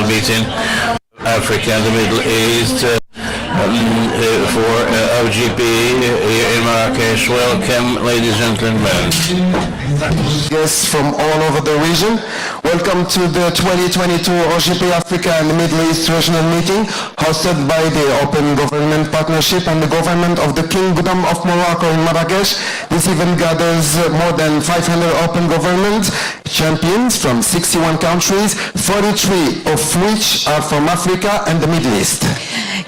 meeting Africa and the Middle East for OGP here in Marrakesh. Welcome, ladies and gentlemen. Guests from all over the region. Welcome to the 2022 OGP Africa and the Middle East Regional Meeting hosted by the Open Government Partnership and the Government of the Kingdom of Morocco in Marrakesh. This event gathers more than 500 open government champions from 61 countries, 43 of which are from Africa and the Middle East.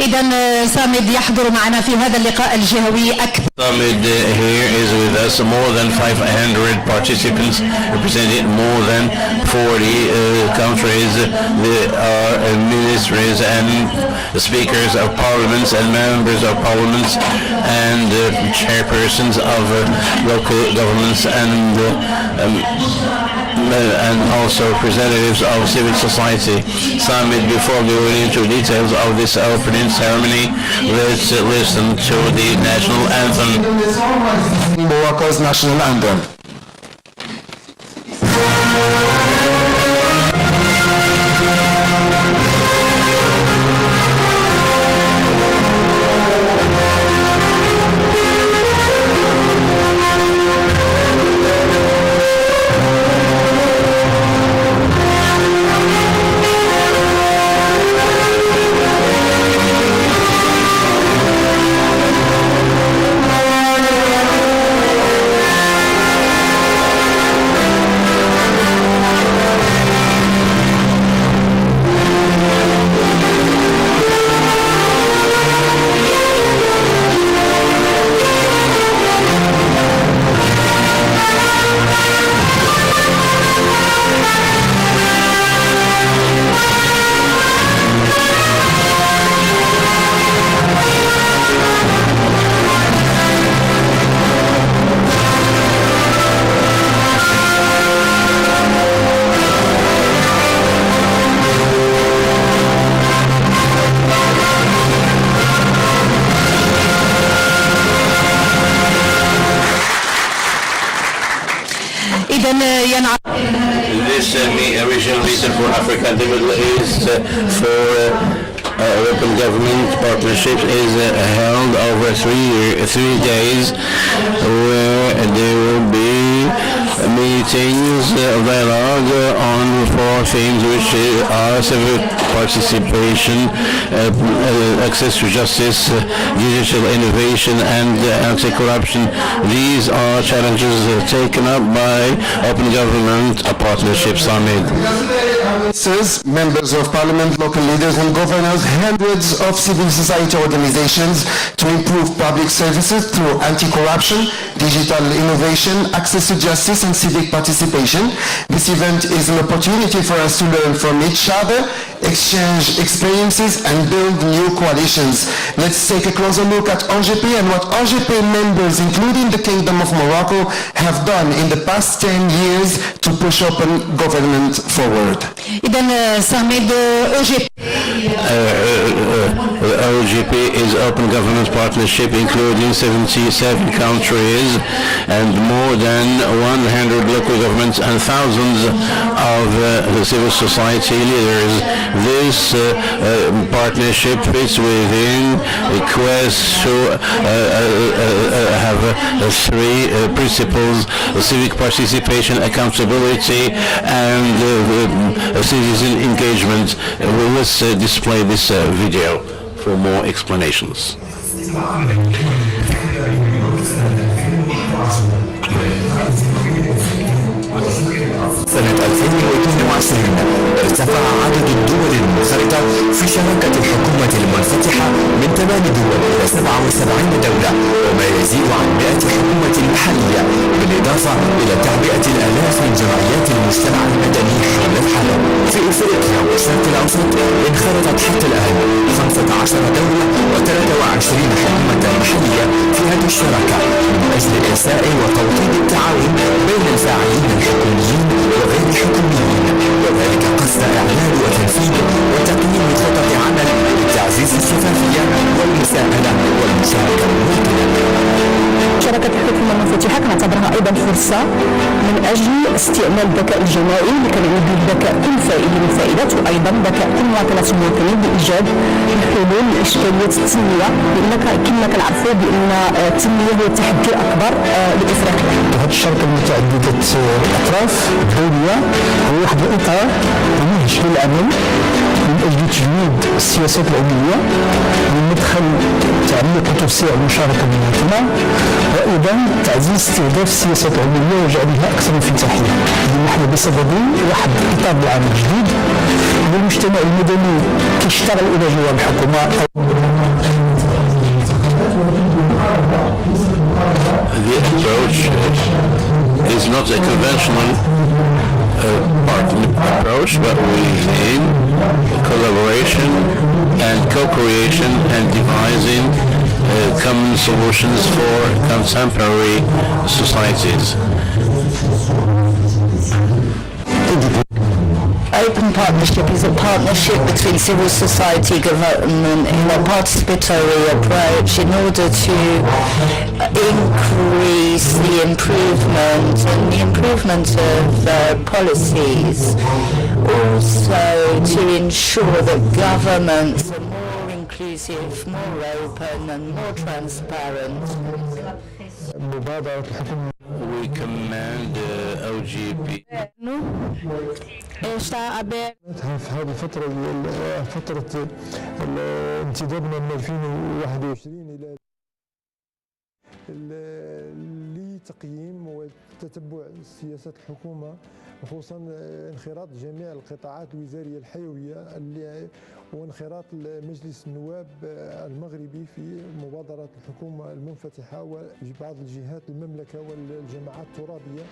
إذن سامد يحضر معنا في هذا اللقاء الجهوي أكثر. Samid here is with us. More than 500 participants representing more than 40 countries. There are ministries and speakers of parliaments and members of parliaments and chairpersons of local governments and also representatives of civil society. Samid, before going into details of this opening ceremony, let's listen to the national anthem. Morocco's national anthem. This regional meeting for Africa and the Middle East for Open Government Partnership is held over 3 days, where there will be meetings of dialogue on 4 themes, which are civic participation, access to justice, digital innovation, and anti-corruption. These are challenges taken up by Open Government Partnership Summit. Members of parliament, local leaders and governors, hundreds of civil society organizations to improve public services through anti-corruption, digital innovation, access to justice and civic participation. This event is an opportunity for us to learn from each other, exchange experiences and build new coalitions. Let's take a closer look at OGP and what OGP members, including the Kingdom of Morocco, have done in the past 10 years to push open government forward. إذن سامد OGP. OGP is Open Government Partnership, including 77 countries and more than 100 local governments and thousands of the civil society leaders. This partnership fits within a quest to have 3 principles: civic participation, accountability, and citizen engagement. Let's display this video for more explanations. سنة 2022 ارتفع عدد الدول المنخرطة في شراكة الحكومة المنفتحة من 8 دول إلى 77 دولة، وما يزيد عن 100 حكومة محلية، بالإضافة إلى تعبئة الآلاف من جمعيات المجتمع المدني حول العالم. في إفريقيا والشرق الأوسط انخرطت حتى الآن 15 دولة و23 حكومة محلية في هذه الشراكة من أجل إرساء وتوطيد التعاون بين الفاعلين الحكوميين وغير الحكوميين، وذلك قصد إعلان وتنفيذ وتقييم خطط عمل لتعزيز الشفافية والمساءلة والمشاركة الممكنة. شراكة الحكومة المنفتحة نعتبرها أيضا فرصة من أجل استعمال الذكاء الجماعي اللي كنعني به الذكاء كل فائد من الفائدات، وأيضا ذكاء كل مواطنات المواطنين بإيجاد الحلول لإشكالية التنمية، لأن كما كنعرفوا بأن التنمية هو التحدي الأكبر لإفريقيا. هذه الشركة المتعددة الأطراف الدولية هو واحد الإطار منهج للعمل من أجل تجميد السياسات العمومية من مدخل تعميق وتوسيع المشاركة المواطنة، وأيضا تعزيز استهداف السياسات العمومية وجعلها أكثر انفتاحية. نحن بصدد واحد إطار العمل جديد والمجتمع المدني كيشتغل إلى جوار الحكومة. The approach is not a conventional approach, but we aim collaboration and co-creation and devising common solutions for contemporary societies. Open partnership is a partnership between civil society, government in a participatory approach in order to increase the improvement of policies, also to ensure that governments are more inclusive, more open and more transparent. We commend OGP. في هذه الفترة فترة انتدابنا من 2021 إلى لتقييم وتتبع سياسات الحكومة، خصوصا انخراط جميع القطاعات الوزارية الحيوية وانخراط مجلس النواب المغربي في مبادرة الحكومة المنفتحة وبعض الجهات المملكة والجماعات الترابية.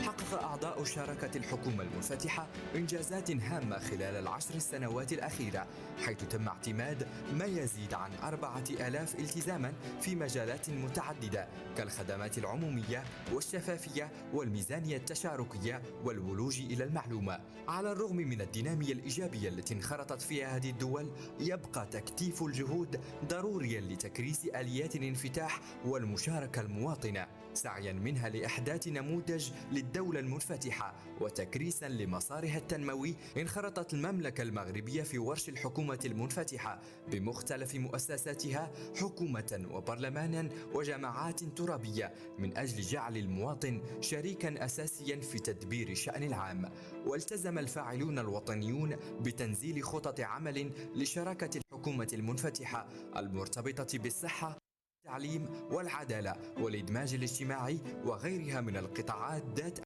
حقق أعضاء شراكة الحكومة المنفتحة إنجازات هامة خلال ال10 سنوات الأخيرة، حيث تم اعتماد ما يزيد عن 4000 التزاما في مجالات متعددة كالخدمات العمومية والشفافية والميزانية التشاركية والولوج إلى المعلومة. على الرغم من الدينامية الإيجابية التي انخرطت فيها هذه الدول، يبقى تكثيف الجهود ضروريا لتكريس آليات الانفتاح والمشاركة المواطنة، سعيا منها لإحداث نموذج للدولة المنفتحة وتكريسا لمسارها التنموي. انخرطت المملكة المغربية في ورش الحكومة المنفتحة بمختلف مؤسساتها، حكومة وبرلمانا وجماعات ترابية، من أجل جعل المواطن شريكا أساسيا في تدبير الشأن العام. والتزم الفاعلون الوطنيون بتنزيل خطط عمل لشراكة الحكومة المنفتحة المرتبطة بالصحة، التعليم والعدالة والإدماج الاجتماعي وغيرها من القطاعات ذات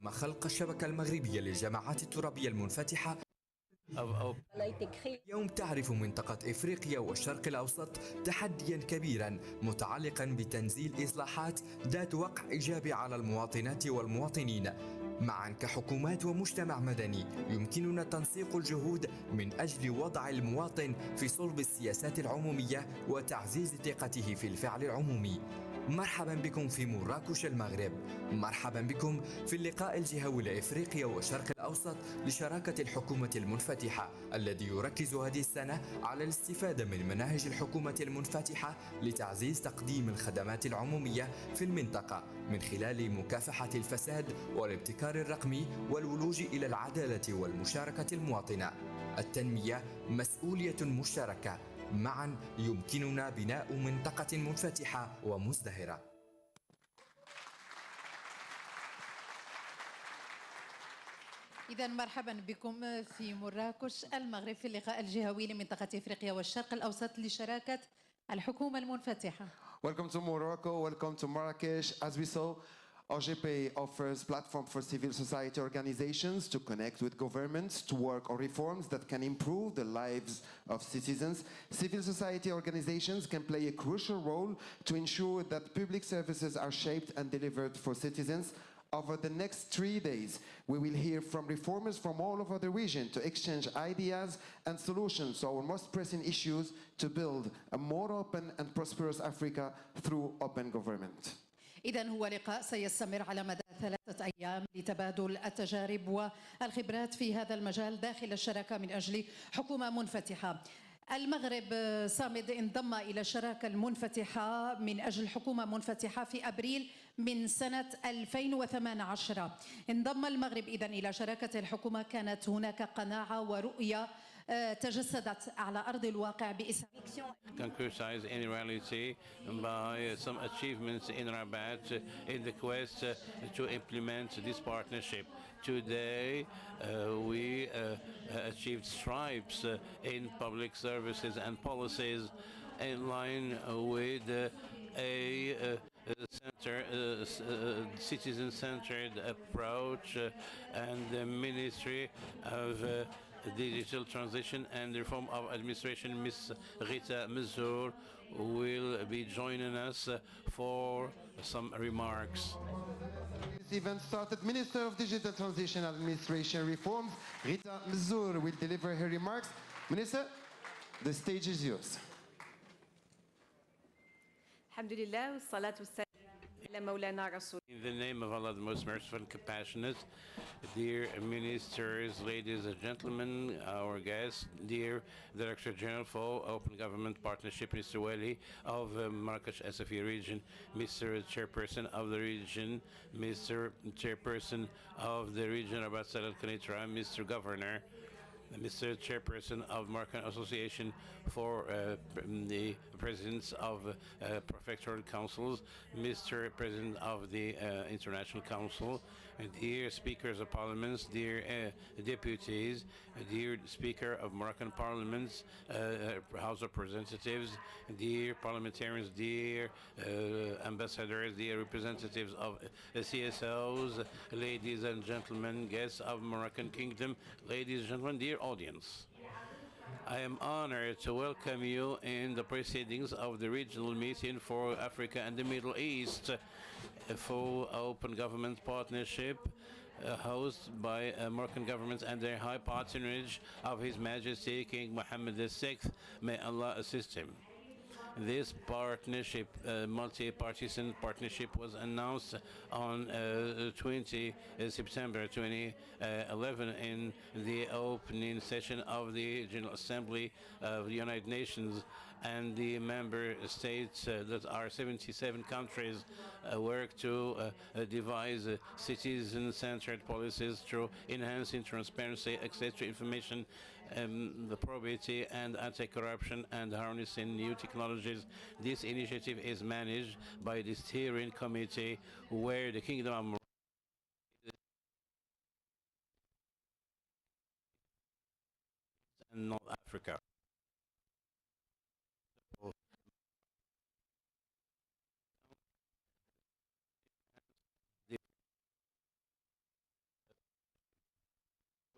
خلق الشبكة المغربية للجماعات الترابية المنفتحة. اليوم تعرف منطقة إفريقيا والشرق الأوسط تحديا كبيرا متعلقا بتنزيل إصلاحات ذات وقع إيجابي على المواطنات والمواطنين. معا كحكومات ومجتمع مدني يمكننا تنسيق الجهود من أجل وضع المواطن في صلب السياسات العمومية وتعزيز ثقته في الفعل العمومي. مرحبا بكم في مراكش المغرب، مرحبا بكم في اللقاء الجهوي لإفريقيا والشرق الأوسط لشراكة الحكومة المنفتحة، الذي يركز هذه السنة على الاستفادة من مناهج الحكومة المنفتحة لتعزيز تقديم الخدمات العمومية في المنطقة من خلال مكافحة الفساد والابتكار الرقمي والولوج إلى العدالة والمشاركة المواطنة. التنمية مسؤولية مشتركة، معا يمكننا بناء منطقة منفتحة ومزدهرة. إذا مرحبا بكم في مراكش المغرب في اللقاء الجهوي لمنطقة إفريقيا والشرق الأوسط لشراكة الحكومة المنفتحة. Welcome to Morocco, welcome to Marrakesh. As we saw, OGP offers platform for civil society organizations to connect with governments to work on reforms that can improve the lives of citizens. Civil society organizations can play a crucial role to ensure that public services are shaped and delivered for citizens. Over the next 3 days, we will hear from reformers from all over the region to exchange ideas and solutions to our most pressing issues to build a more open and prosperous Africa through open government. إذن هو لقاء سيستمر على مدى 3 أيام لتبادل التجارب والخبرات في هذا المجال داخل الشراكة من أجل حكومة منفتحة. المغرب صامد انضم إلى الشراكة المنفتحة من أجل حكومة منفتحة في أبريل من سنة 2018. انضم المغرب إذن إلى شراكة الحكومة. كانت هناك قناعة ورؤية تجسدت على أرض الواقع بإسهام concretize in reality by some achievements in Rabat in the quest to implement this partnership. Today, we achieved stripes in public services and policies in line with a citizen-centered approach and the Ministry of Digital Transition and Reform of Administration, Ms. Rita Mazur, will be joining us for some remarks. This event started. Minister of Digital Transition and Administration Reforms, Rita Mazur, will deliver her remarks. Minister, the stage is yours. الحمد لله والصلاة والسلام على مولانا رسول. In the name of Allah, the most merciful and compassionate, dear ministers, ladies and gentlemen, our guests, dear Director General for Open Government Partnership, Mr. Wali of Marrakesh SFE region, Mr. Chairperson of the region, Mr. Chairperson of the region Rabat Salat Kanitra, Mr. Governor, Mr. Chairperson of Moroccan Association for the Presidents of Prefectural Councils, Mr. President of the International Council, dear Speakers of Parliaments, dear Deputies, dear Speaker of Moroccan Parliaments, House of Representatives, dear Parliamentarians, dear Ambassadors, dear representatives of CSOs, ladies and gentlemen, guests of Moroccan Kingdom, ladies and gentlemen, dear audience. I am honored to welcome you in the proceedings of the regional meeting for Africa and the Middle East, a full open government partnership hosted by Moroccan governments and their high patronage of His Majesty King Mohammed VI. May Allah assist him. This partnership, multi-partisan partnership, was announced on 20 September 2011 in the opening session of the General Assembly of the United Nations, and the member states that are 77 countries work to devise citizen-centered policies through enhancing transparency, access to information, the probity and anti-corruption, and harnessing new technologies. This initiative is managed by the steering committee, where the Kingdom of Morocco and North Africa.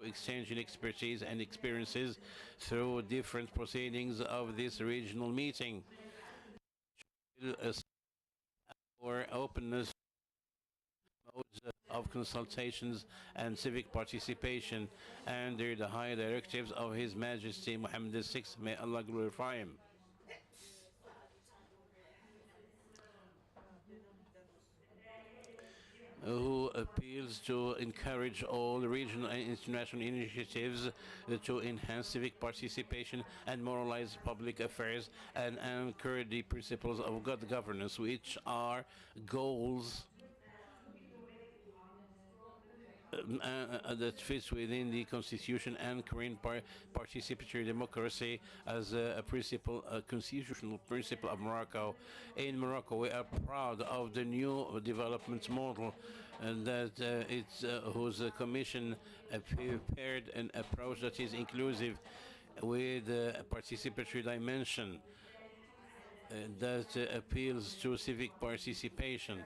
Exchanging expertise and experiences through different proceedings of this regional meeting. Our openness, modes of consultations and civic participation under the high directives of His Majesty Mohammed VI. May Allah glorify him. Who appeals to encourage all regional and international initiatives to enhance civic participation and moralize public affairs and anchor the principles of good governance, which are goals that fits within the Constitution, anchoring participatory democracy as a principle, a constitutional principle of Morocco. In Morocco, we are proud of the new development model, and that whose commission prepared an approach that is inclusive with a participatory dimension that appeals to civic participation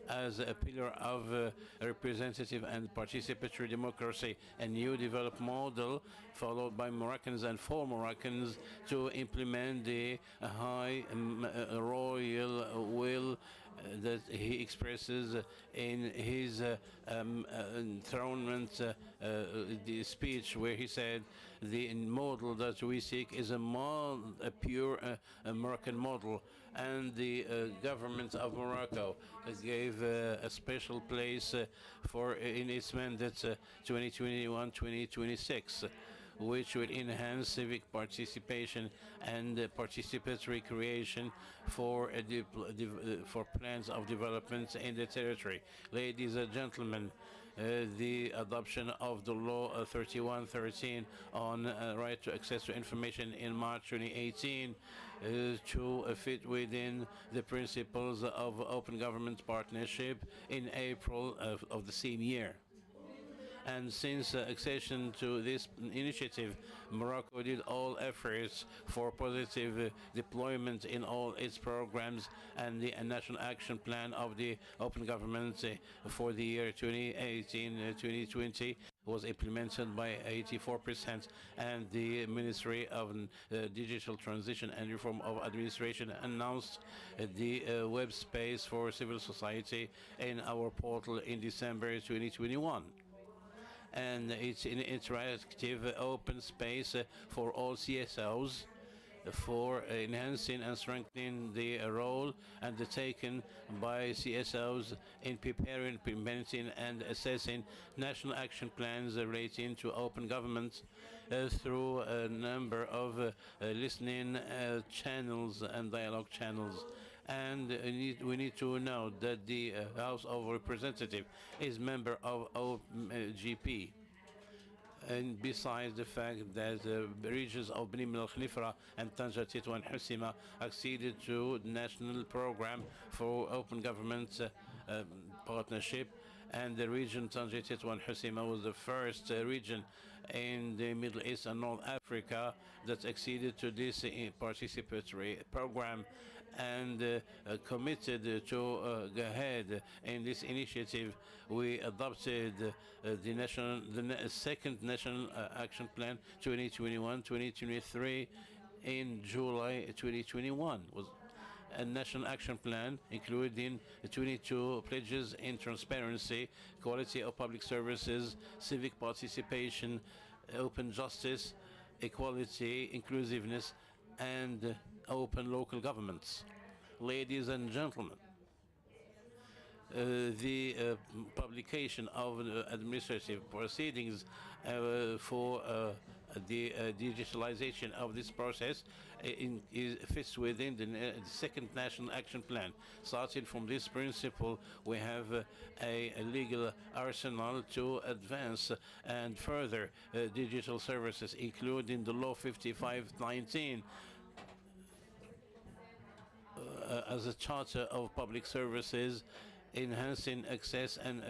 as a pillar of representative and participatory democracy, a new developed model followed by Moroccans and for Moroccans to implement the high royal will that he expresses in his enthronement the speech, where he said the model that we seek is a pure Moroccan model, and the government of Morocco gave a special place for in its mandate 2021-2026. which will enhance civic participation and participatory creation for for plans of development in the territory. Ladies and gentlemen, the adoption of the law 3113 on right to access to information in March 2018 to fit within the principles of open government partnership in April of the same year. And since accession to this initiative, Morocco did all efforts for positive deployment in all its programs, and the National Action Plan of the Open Government for the year 2018-2020 was implemented by 84%, and the Ministry of Digital Transition and Reform of Administration announced the web space for civil society in our portal in December 2021. And it's an interactive open space for all CSOs for enhancing and strengthening the role undertaken by CSOs in preparing, implementing, and assessing national action plans relating to open government through a number of listening channels and dialogue channels. And we need to note that the House of Representatives is member of OGP. And besides the fact that the regions of Beni Mellal Khnifra and Tanja Tito and Husima acceded to the national program for open government partnership, and the region Tanja Tito and Husima was the first region in the Middle East and North Africa that acceded to this participatory program, and committed to go ahead in this initiative. We adopted the second National Action Plan 2021-2023 in July 2021. Was a national action plan including 22 pledges in transparency, quality of public services, civic participation, open justice, equality, inclusiveness, and open local governments. Ladies and gentlemen, the publication of administrative proceedings for the digitalization of this process fits within the second National Action Plan. Starting from this principle, we have a legal arsenal to advance and further digital services, including the Law 5519, as a charter of public services, enhancing access and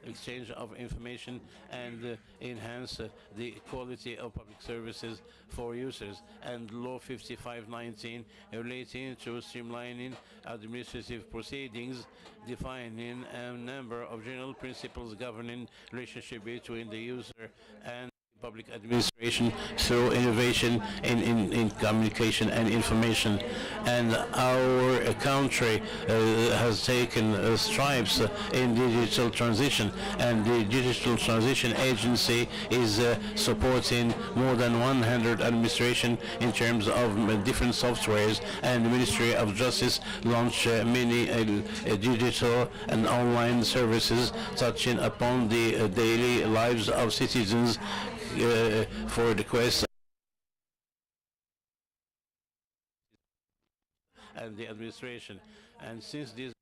exchange of information, and enhance the quality of public services for users, and Law 5519 relating to streamlining administrative proceedings, defining a number of general principles governing relationship between the user and public administration through innovation in communication and information. And our country has taken strides in digital transition, and the Digital Transition Agency is supporting more than 100 administration in terms of different softwares, and the Ministry of Justice launched many digital and online services touching upon the daily lives of citizens for the quest and the administration. And since this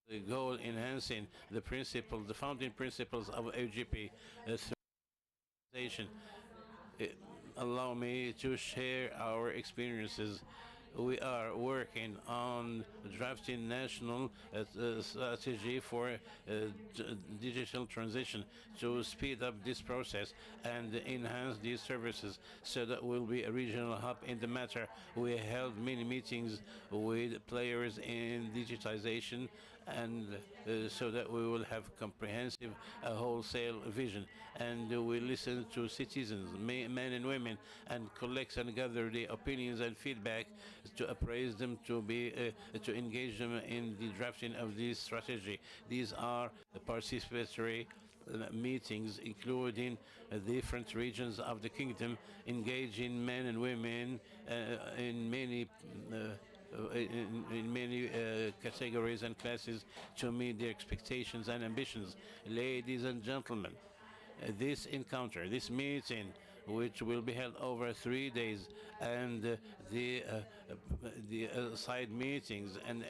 the goal enhancing the principle, the founding principles of OGP allow me to share our experiences. We are working on drafting national strategy for digital transition to speed up this process and enhance these services so that we'll be a regional hub in the matter. We held many meetings with players in digitization, and so that we will have comprehensive wholesale vision, and we listen to citizens, men and women, and collect and gather the opinions and feedback to appraise them, to engage them in the drafting of this strategy. These are the participatory meetings, including different regions of the kingdom, engaging men and women in many categories and classes to meet their expectations and ambitions. Ladies and gentlemen, this encounter, this meeting, which will be held over 3 days, and the side meetings and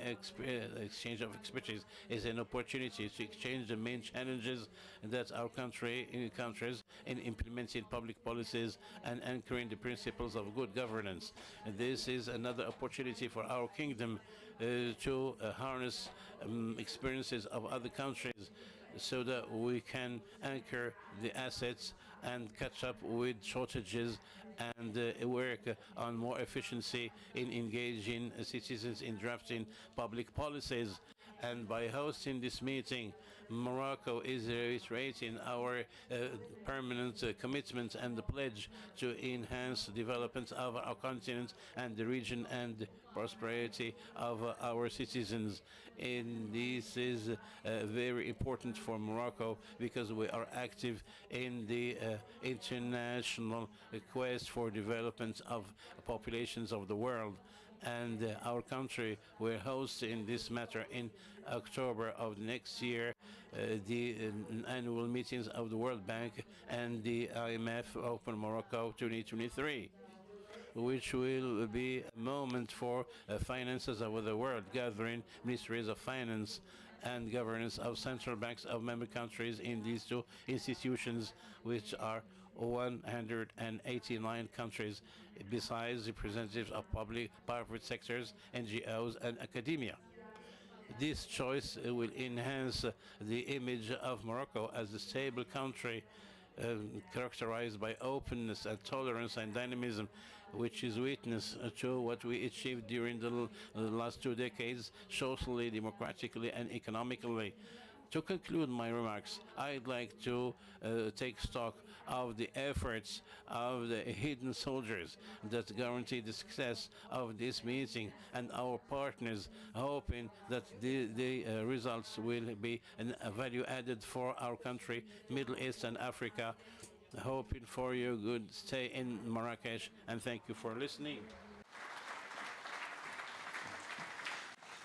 exchange of expertise is an opportunity to exchange the main challenges that our country encounters in implementing public policies and anchoring the principles of good governance. This is another opportunity for our kingdom to harness experiences of other countries so that we can anchor the assets and catch up with shortages and work on more efficiency in engaging citizens in drafting public policies. And by hosting this meeting, Morocco is reiterating our permanent commitment and the pledge to enhance the development of our continent and the region and the prosperity of our citizens. And this is very important for Morocco because we are active in the international quest for development of populations of the world. And our country will host in this matter in October of next year the annual meetings of the World Bank and the IMF Open Morocco 2023, which will be a moment for finances over the world, gathering ministries of finance and governance of central banks of member countries in these two institutions, which are 189 countries, besides representatives of public, private sectors, NGOs, and academia. This choice will enhance the image of Morocco as a stable country characterized by openness and tolerance and dynamism, which is witness to what we achieved during the last 2 decades, socially, democratically, and economically. To conclude my remarks, I'd like to take stock of the efforts of the hidden soldiers that guarantee the success of this meeting and our partners, hoping that the results will be a value added for our country, Middle East and Africa. Hoping for your good stay in Marrakesh, and thank you for listening.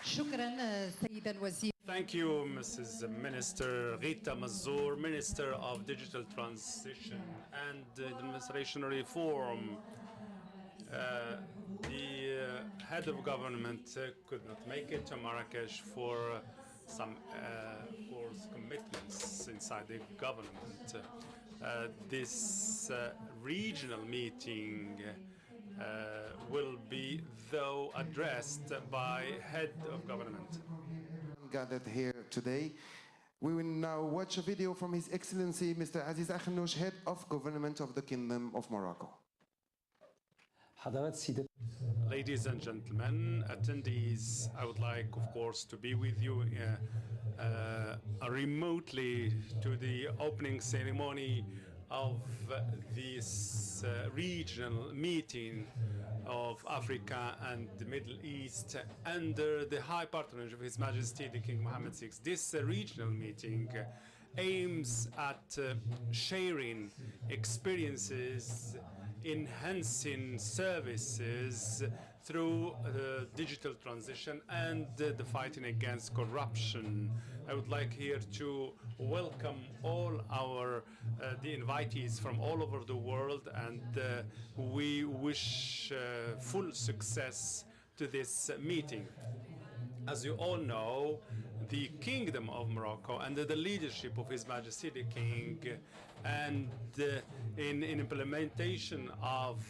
شكرا سيد الوزير. Thank you, Mrs. Minister Rita Mazzour, Minister of Digital Transition and Administration Reform. The head of government could not make it to Marrakesh for some, of course, commitments inside the government. This regional meeting will be, though, addressed by head of government. Gathered here today. We will now watch a video from His Excellency Mr. Aziz Akhnouch, Head of Government of the Kingdom of Morocco. Ladies and gentlemen, attendees, I would like, of course, to be with you remotely to the opening ceremony of this regional meeting of Africa and the Middle East under the high patronage of His Majesty the King Mohammed VI. This regional meeting aims at sharing experiences, enhancing services through digital transition and the fighting against corruption. I would like here to welcome all our the invitees from all over the world, and we wish full success to this meeting. As you all know, the Kingdom of Morocco, under the leadership of His Majesty the King, and in implementation of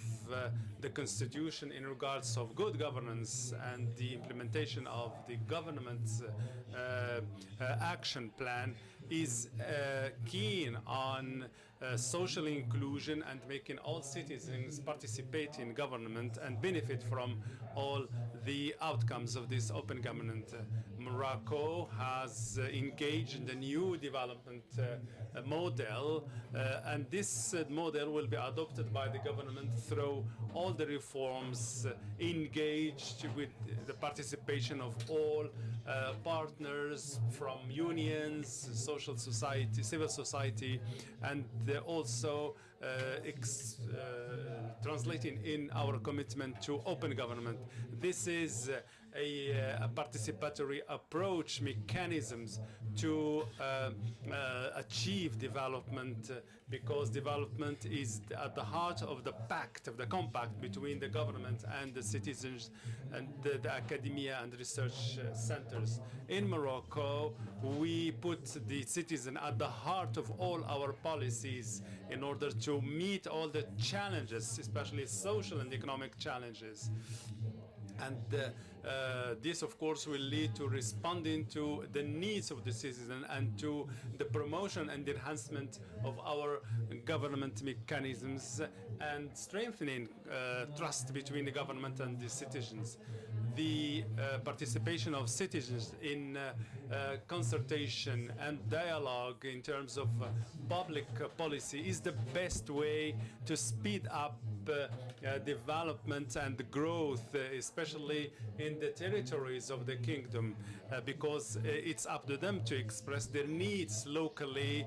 the Constitution in regards of good governance and the implementation of the government's action plan, is keen on social inclusion and making all citizens participate in government and benefit from all the outcomes of this open government. Morocco has engaged in the new development model, and this model will be adopted by the government through all the reforms engaged with the participation of all partners from unions, social society, civil society, and also translating in our commitment to open government. This is a participatory approach mechanisms to achieve development, because development is at the heart of the compact between the government and the citizens and the academia and research centers. In Morocco, we put the citizen at the heart of all our policies in order to meet all the challenges, especially social and economic challenges. And this, of course, will lead to responding to the needs of the citizen and to the promotion and enhancement of our government mechanisms and strengthening trust between the government and the citizens. The participation of citizens in consultation and dialogue in terms of public policy is the best way to speed up development and growth, especially in the territories of the kingdom, because it's up to them to express their needs locally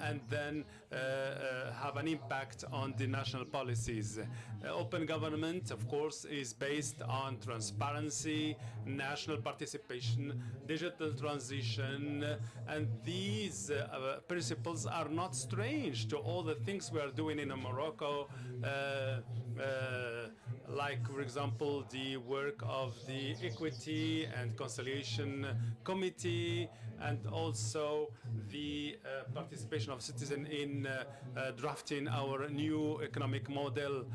and then have an impact on the national policies. Open government, of course, is based on transparency, national participation, digital transition, and these principles are not strange to all the things we are doing in Morocco, like, for example, the work of the Equity and Conciliation Committee, and also the participation of citizens in drafting our new economic model.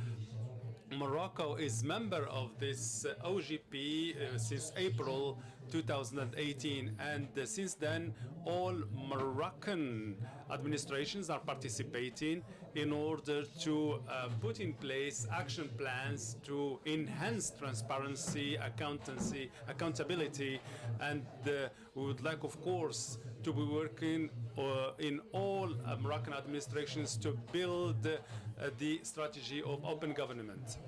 Morocco is member of this OGP since April 2018, and since then all Moroccan administrations are participating in order to put in place action plans to enhance transparency, accountability, and we would like, of course, to be working in all Moroccan administrations to build the strategy of open government.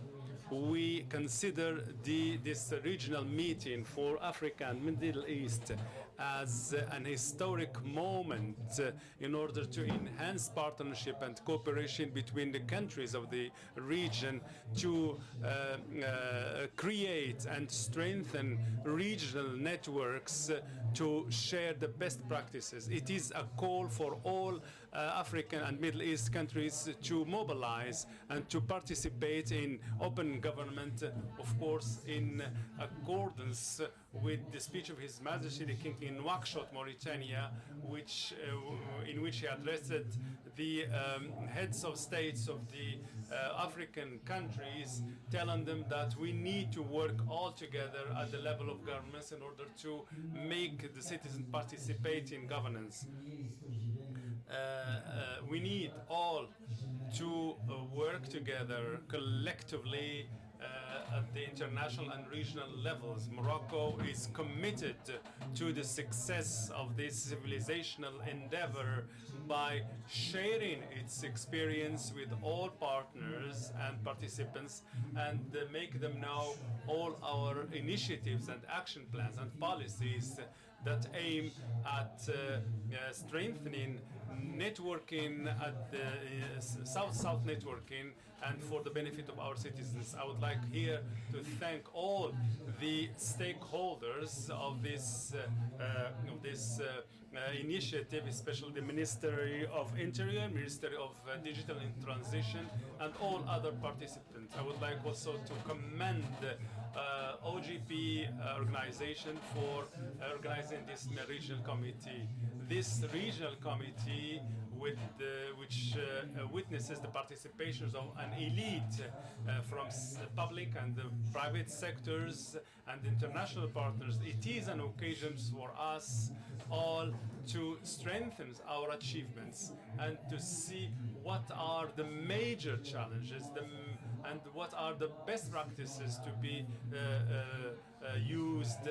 We consider this regional meeting for Africa and Middle East as an historic moment in order to enhance partnership and cooperation between the countries of the region, to create and strengthen regional networks to share the best practices. It is a call for all African and Middle East countries to mobilize and to participate in open government, of course, in accordance with the speech of His Majesty the King in Nouakchott, Mauritania, in which he addressed the heads of states of the African countries, telling them that we need to work all together at the level of governments in order to make the citizens participate in governance. We need all to work together collectively at the international and regional levels. Morocco is committed to the success of this civilizational endeavor by sharing its experience with all partners and participants, and make them know all our initiatives and action plans and policies that aim at strengthening networking, at the South-South networking, and for the benefit of our citizens. I would like here to thank all the stakeholders of this initiative, especially the Ministry of Interior, Ministry of Digital and Transition, and all other participants. I would like also to commend OGP organization for organizing this regional committee. This regional committee, which witnesses the participations of an elite from public and private sectors and international partners, it is an occasion for us all to strengthen our achievements and to see what are the major challenges and what are the best practices to be used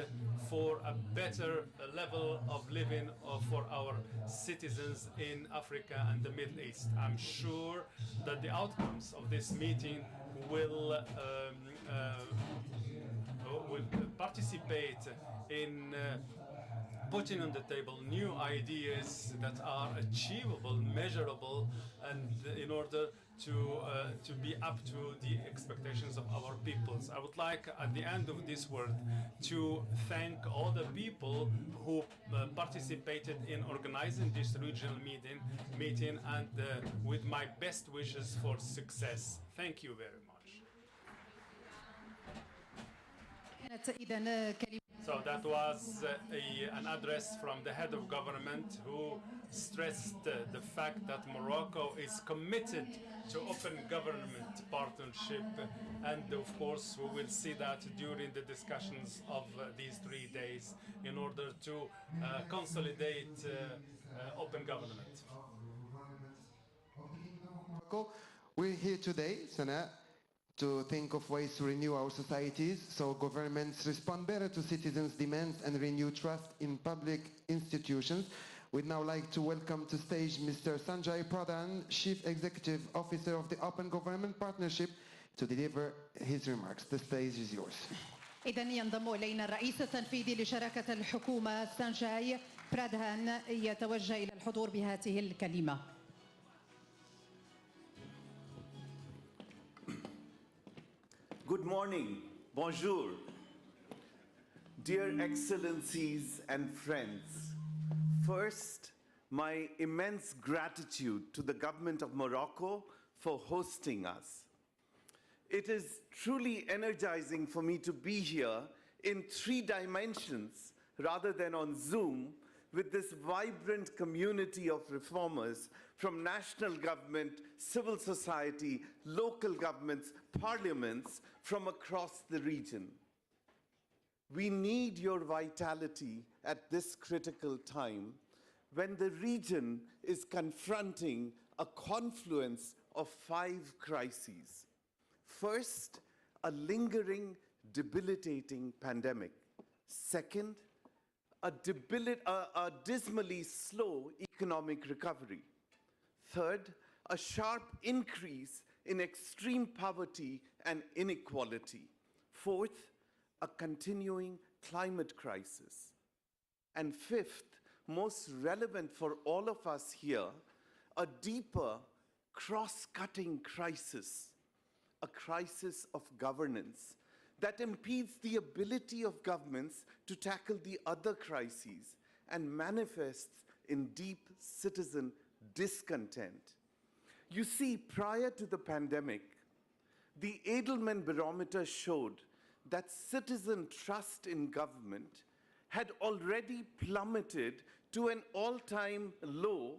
for a better level of living for our citizens in Africa and the Middle East. I'm sure that the outcomes of this meeting will participate in putting on the table new ideas that are achievable, measurable, and in order to be up to the expectations of our peoples. I would like, at the end of this word, to thank all the people who participated in organizing this regional meeting and with my best wishes for success. Thank you very much. So that was an address from the head of government who stressed the fact that Morocco is committed to open government partnership, and of course we will see that during the discussions of these 3 days in order to consolidate open government. We're here today, Sana, to think of ways to renew our societies so governments respond better to citizens' demands and renew trust in public institutions. We'd now like to welcome to stage Mr. Sanjay Pradhan, Chief Executive Officer of the Open Government Partnership, to deliver his remarks. The stage is yours. إذن ينضم إلينا الرئيس التنفيذي لشراكة الحكومة سانجاي برادهان يتوجه إلى الحضور بهذه الكلمة. Good morning, bonjour, dear excellencies and friends. First, my immense gratitude to the government of Morocco for hosting us. It is truly energizing for me to be here in 3 dimensions rather than on Zoom with this vibrant community of reformers from national government, civil society, local governments, parliaments from across the region. We need your vitality at this critical time when the region is confronting a confluence of 5 crises. First, a lingering, debilitating pandemic. Second, a dismally slow economic recovery. Third, a sharp increase in extreme poverty and inequality. Fourth, a continuing climate crisis. And fifth, most relevant for all of us here, a deeper, cross-cutting crisis, a crisis of governance that impedes the ability of governments to tackle the other crises and manifests in deep citizen discontent. You see, prior to the pandemic, the Edelman Barometer showed that citizen trust in government had already plummeted to an all-time low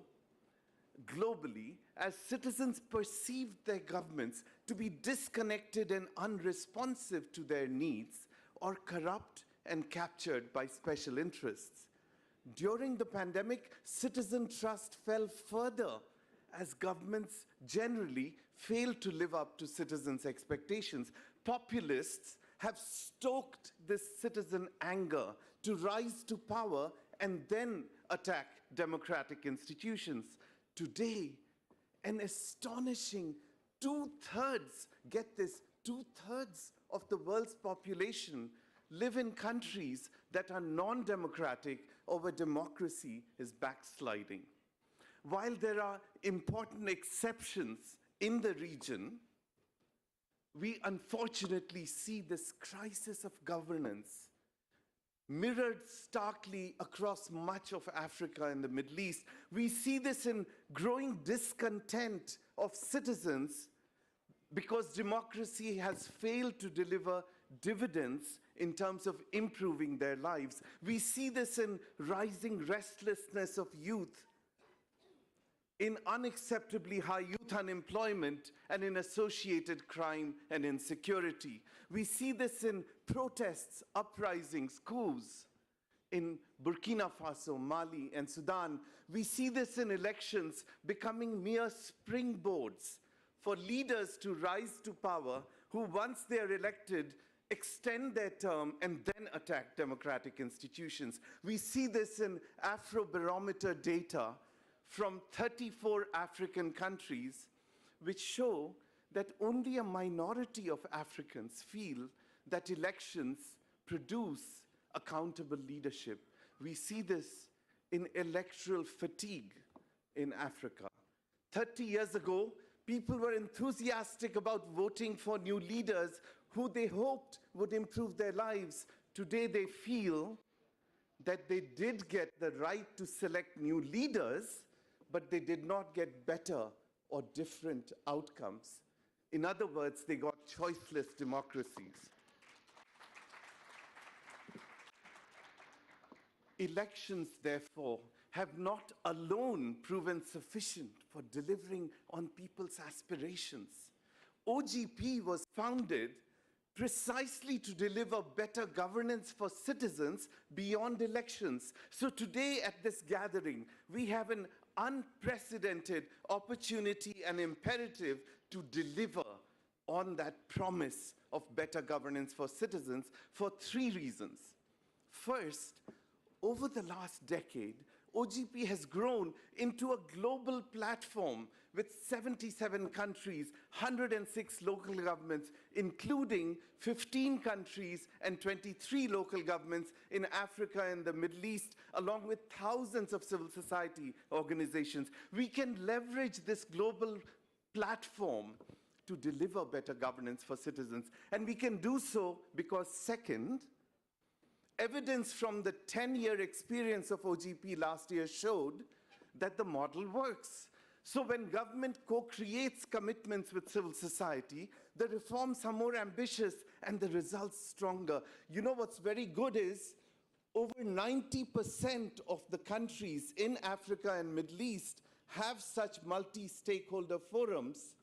globally as citizens perceived their governments to be disconnected and unresponsive to their needs or corrupt and captured by special interests. During the pandemic, citizen trust fell further as governments generally failed to live up to citizens' expectations. Populists have stoked this citizen anger to rise to power and then attack democratic institutions. Today, an astonishing 2/3, get this, 2/3 of the world's population live in countries that are non-democratic or where democracy is backsliding. While there are important exceptions in the region, we unfortunately see this crisis of governance mirrored starkly across much of Africa and the Middle East. We see this in growing discontent of citizens because democracy has failed to deliver dividends in terms of improving their lives. We see this in rising restlessness of youth, in unacceptably high youth unemployment, and in associated crime and insecurity. We see this in protests, uprisings, coups in Burkina Faso, Mali, and Sudan. We see this in elections becoming mere springboards for leaders to rise to power who, once they are elected, extend their term and then attack democratic institutions. We see this in Afrobarometer data from 34 African countries, which show that only a minority of Africans feel that elections produce accountable leadership. We see this in electoral fatigue in Africa. 30 years ago, people were enthusiastic about voting for new leaders who they hoped would improve their lives. Today, they feel that they did get the right to select new leaders, but they did not get better or different outcomes. In other words, they got choiceless democracies. Elections, therefore, have not alone proven sufficient for delivering on people's aspirations. OGP was founded precisely to deliver better governance for citizens beyond elections. So today at this gathering, we have an unprecedented opportunity and imperative to deliver on that promise of better governance for citizens for 3 reasons. First, over the last decade, OGP has grown into a global platform with 77 countries, 106 local governments, including 15 countries and 23 local governments in Africa and the Middle East, along with thousands of civil society organizations. We can leverage this global platform to deliver better governance for citizens. And we can do so because, second, evidence from the 10-year experience of OGP last year showed that the model works. So when government co-creates commitments with civil society, the reforms are more ambitious and the results stronger. You know what's very good is over 90% of the countries in Africa and Middle East have such multi-stakeholder forums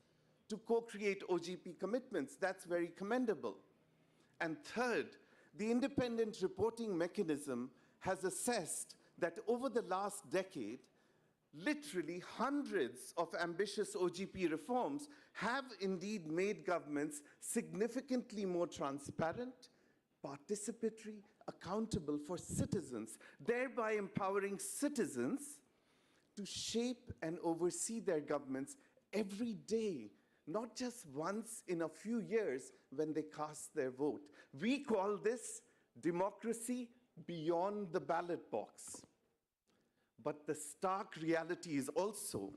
to co-create OGP commitments. That's very commendable. And third, the independent reporting mechanism has assessed that over the last decade, literally hundreds of ambitious OGP reforms have indeed made governments significantly more transparent, participatory, accountable for citizens, thereby empowering citizens to shape and oversee their governments every day, not just once in a few years when they cast their vote. We call this democracy beyond the ballot box. But the stark reality is also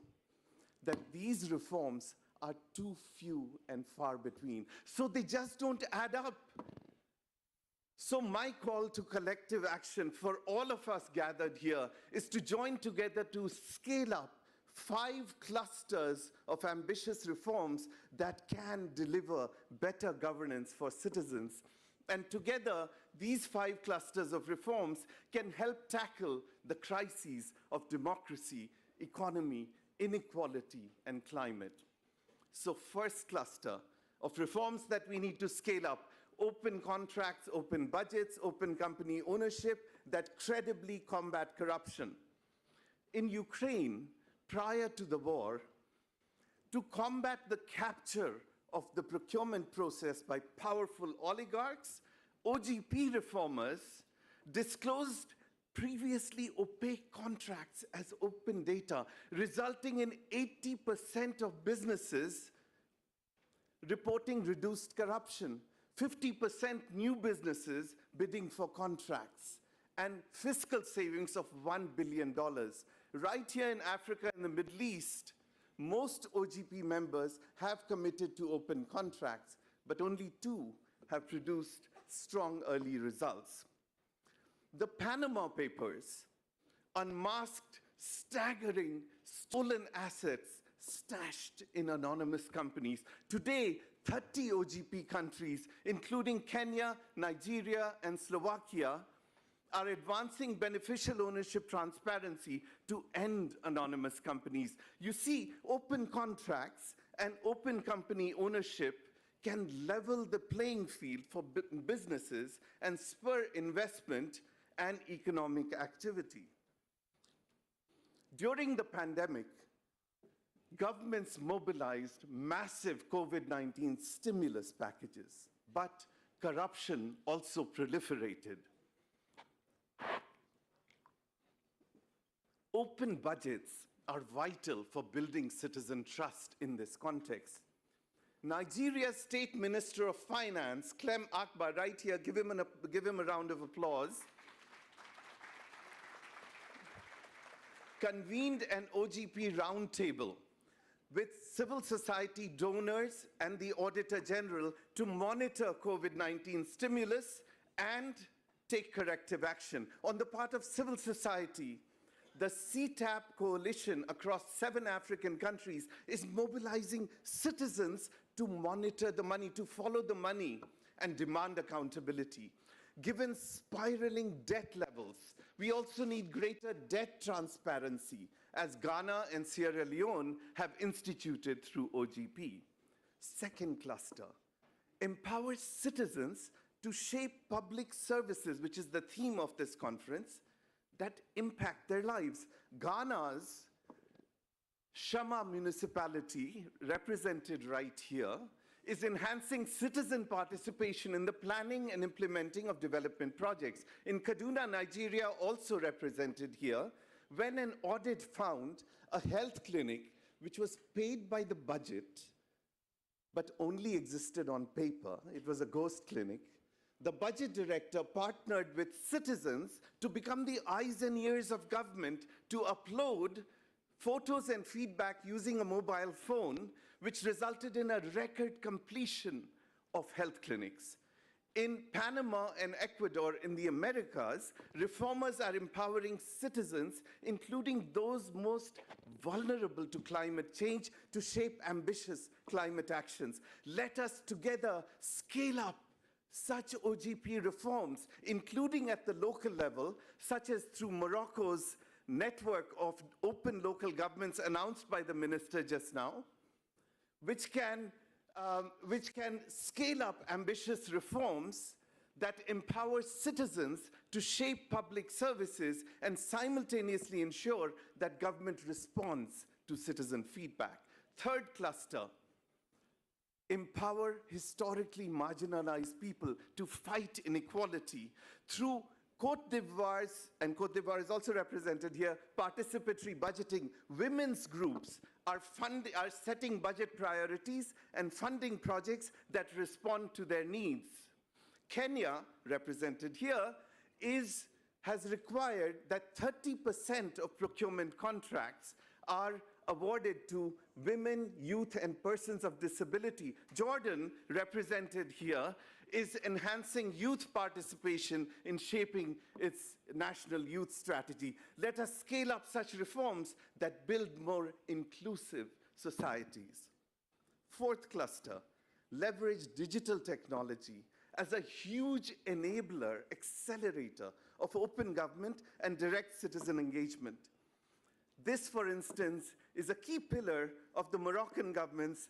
that these reforms are too few and far between. So they just don't add up. So my call to collective action for all of us gathered here is to join together to scale up 5 clusters of ambitious reforms that can deliver better governance for citizens. And together, these 5 clusters of reforms can help tackle the crises of democracy, economy, inequality, and climate. So first cluster of reforms that we need to scale up: open contracts, open budgets, open company ownership that credibly combat corruption. In Ukraine, prior to the war, to combat the capture of the procurement process by powerful oligarchs, OGP reformers disclosed previously opaque contracts as open data, resulting in 80% of businesses reporting reduced corruption, 50% new businesses bidding for contracts, and fiscal savings of $1 billion. Right here in Africa and the Middle East, most OGP members have committed to open contracts, but only 2 have produced strong early results. The Panama Papers unmasked staggering stolen assets stashed in anonymous companies. Today, 30 OGP countries, including Kenya, Nigeria, and Slovakia, are advancing beneficial ownership transparency to end anonymous companies. You see, open contracts and open company ownership can level the playing field for businesses and spur investment and economic activity. During the pandemic, governments mobilized massive COVID-19 stimulus packages, but corruption also proliferated. Open budgets are vital for building citizen trust in this context. Nigeria's State Minister of Finance, Clem Akbar, right here, give him a round of applause, convened an OGP roundtable with civil society donors and the Auditor General to monitor COVID-19 stimulus and take corrective action. On the part of civil society, the CTAP coalition across 7 African countries is mobilizing citizens to monitor the money, to follow the money and demand accountability. Given spiraling debt levels, we also need greater debt transparency, as Ghana and Sierra Leone have instituted through OGP. Second cluster, empower citizens to shape public services, which is the theme of this conference, that impact their lives. Ghana's Shama municipality, represented right here, is enhancing citizen participation in the planning and implementing of development projects. In Kaduna, Nigeria, also represented here, when an audit found a health clinic which was paid by the budget but only existed on paper, it was a ghost clinic, the budget director partnered with citizens to become the eyes and ears of government to upload photos and feedback using a mobile phone, which resulted in a record completion of health clinics. In Panama and Ecuador in the Americas, reformers are empowering citizens, including those most vulnerable to climate change, to shape ambitious climate actions. Let us together scale up such OGP reforms, including at the local level, such as through Morocco's network of open local governments announced by the minister just now, which can scale up ambitious reforms that empower citizens to shape public services and simultaneously ensure that government responds to citizen feedback. Third cluster, empower historically marginalized people to fight inequality through Côte d'Ivoire's, and Côte d'Ivoire is also represented here, participatory budgeting. Women's groups are setting budget priorities and funding projects that respond to their needs. Kenya, represented here, has required that 30% of procurement contracts are awarded to women, youth, and persons of disability. Jordan, represented here, is enhancing youth participation in shaping its national youth strategy. Let us scale up such reforms that build more inclusive societies. Fourth cluster, leverage digital technology as a huge enabler, accelerator of open government and direct citizen engagement. This, for instance, is a key pillar of the Moroccan government's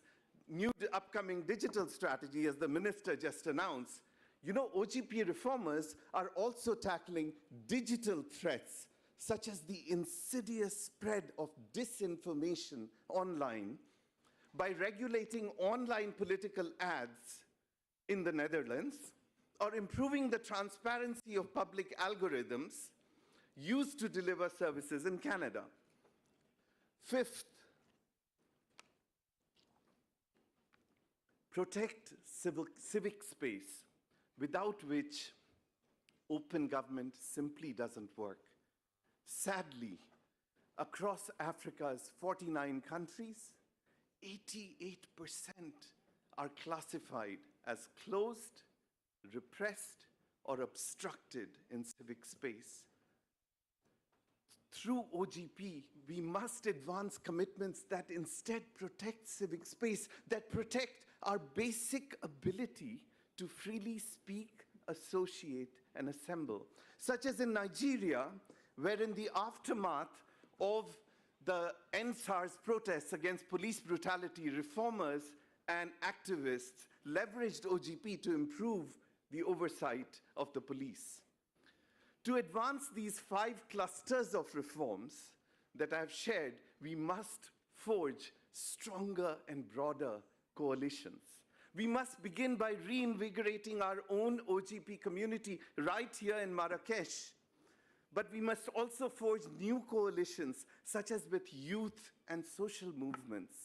new upcoming digital strategy, as the minister just announced. You know, OGP reformers are also tackling digital threats, such as the insidious spread of disinformation online, by regulating online political ads in the Netherlands, or improving the transparency of public algorithms used to deliver services in Canada. Fifth, protect civic space, without which open government simply doesn't work. Sadly, across Africa's 49 countries, 88% are classified as closed, repressed, or obstructed in civic space. Through OGP, we must advance commitments that instead protect civic space, that protect our basic ability to freely speak, associate, and assemble. Such as in Nigeria, where in the aftermath of the NSARS protests against police brutality, reformers and activists leveraged OGP to improve the oversight of the police. To advance these 5 clusters of reforms that I've shared, we must forge stronger and broader coalitions. We must begin by reinvigorating our own OGP community right here in Marrakesh. But we must also forge new coalitions, such as with youth and social movements,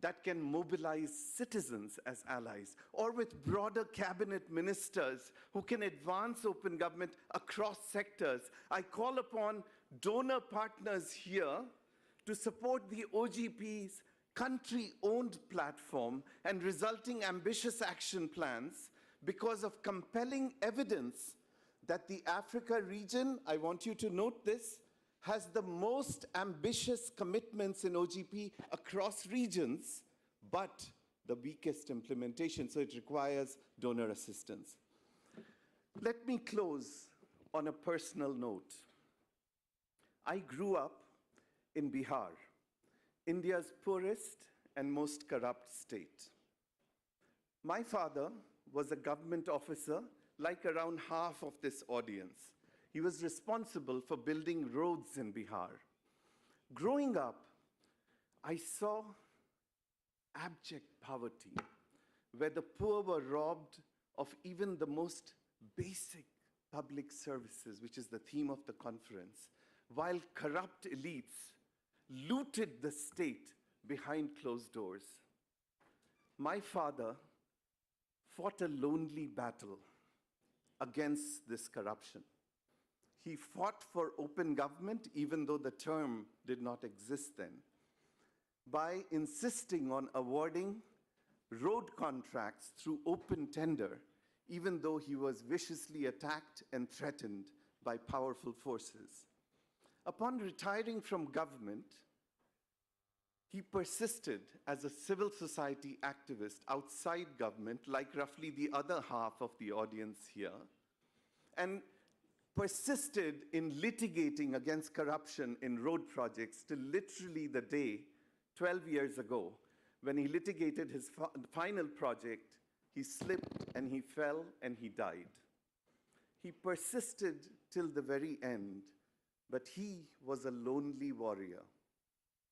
that can mobilize citizens as allies, or with broader cabinet ministers who can advance open government across sectors. I call upon donor partners here to support the OGP's country-owned platform and resulting ambitious action plans because of compelling evidence that the Africa region, I want you to note this, has the most ambitious commitments in OGP across regions, but the weakest implementation, so it requires donor assistance. Let me close on a personal note. I grew up in Bihar, India's poorest and most corrupt state. My father was a government officer, like around half of this audience. He was responsible for building roads in Bihar. Growing up, I saw abject poverty, where the poor were robbed of even the most basic public services, which is the theme of the conference, while corrupt elites looted the state behind closed doors. My father fought a lonely battle against this corruption. He fought for open government, even though the term did not exist then, by insisting on awarding road contracts through open tender, even though he was viciously attacked and threatened by powerful forces. Upon retiring from government, he persisted as a civil society activist outside government, like roughly the other half of the audience here, and persisted in litigating against corruption in road projects till literally the day 12 years ago, when he litigated his final project. He slipped and he fell and he died. He persisted till the very end, but he was a lonely warrior.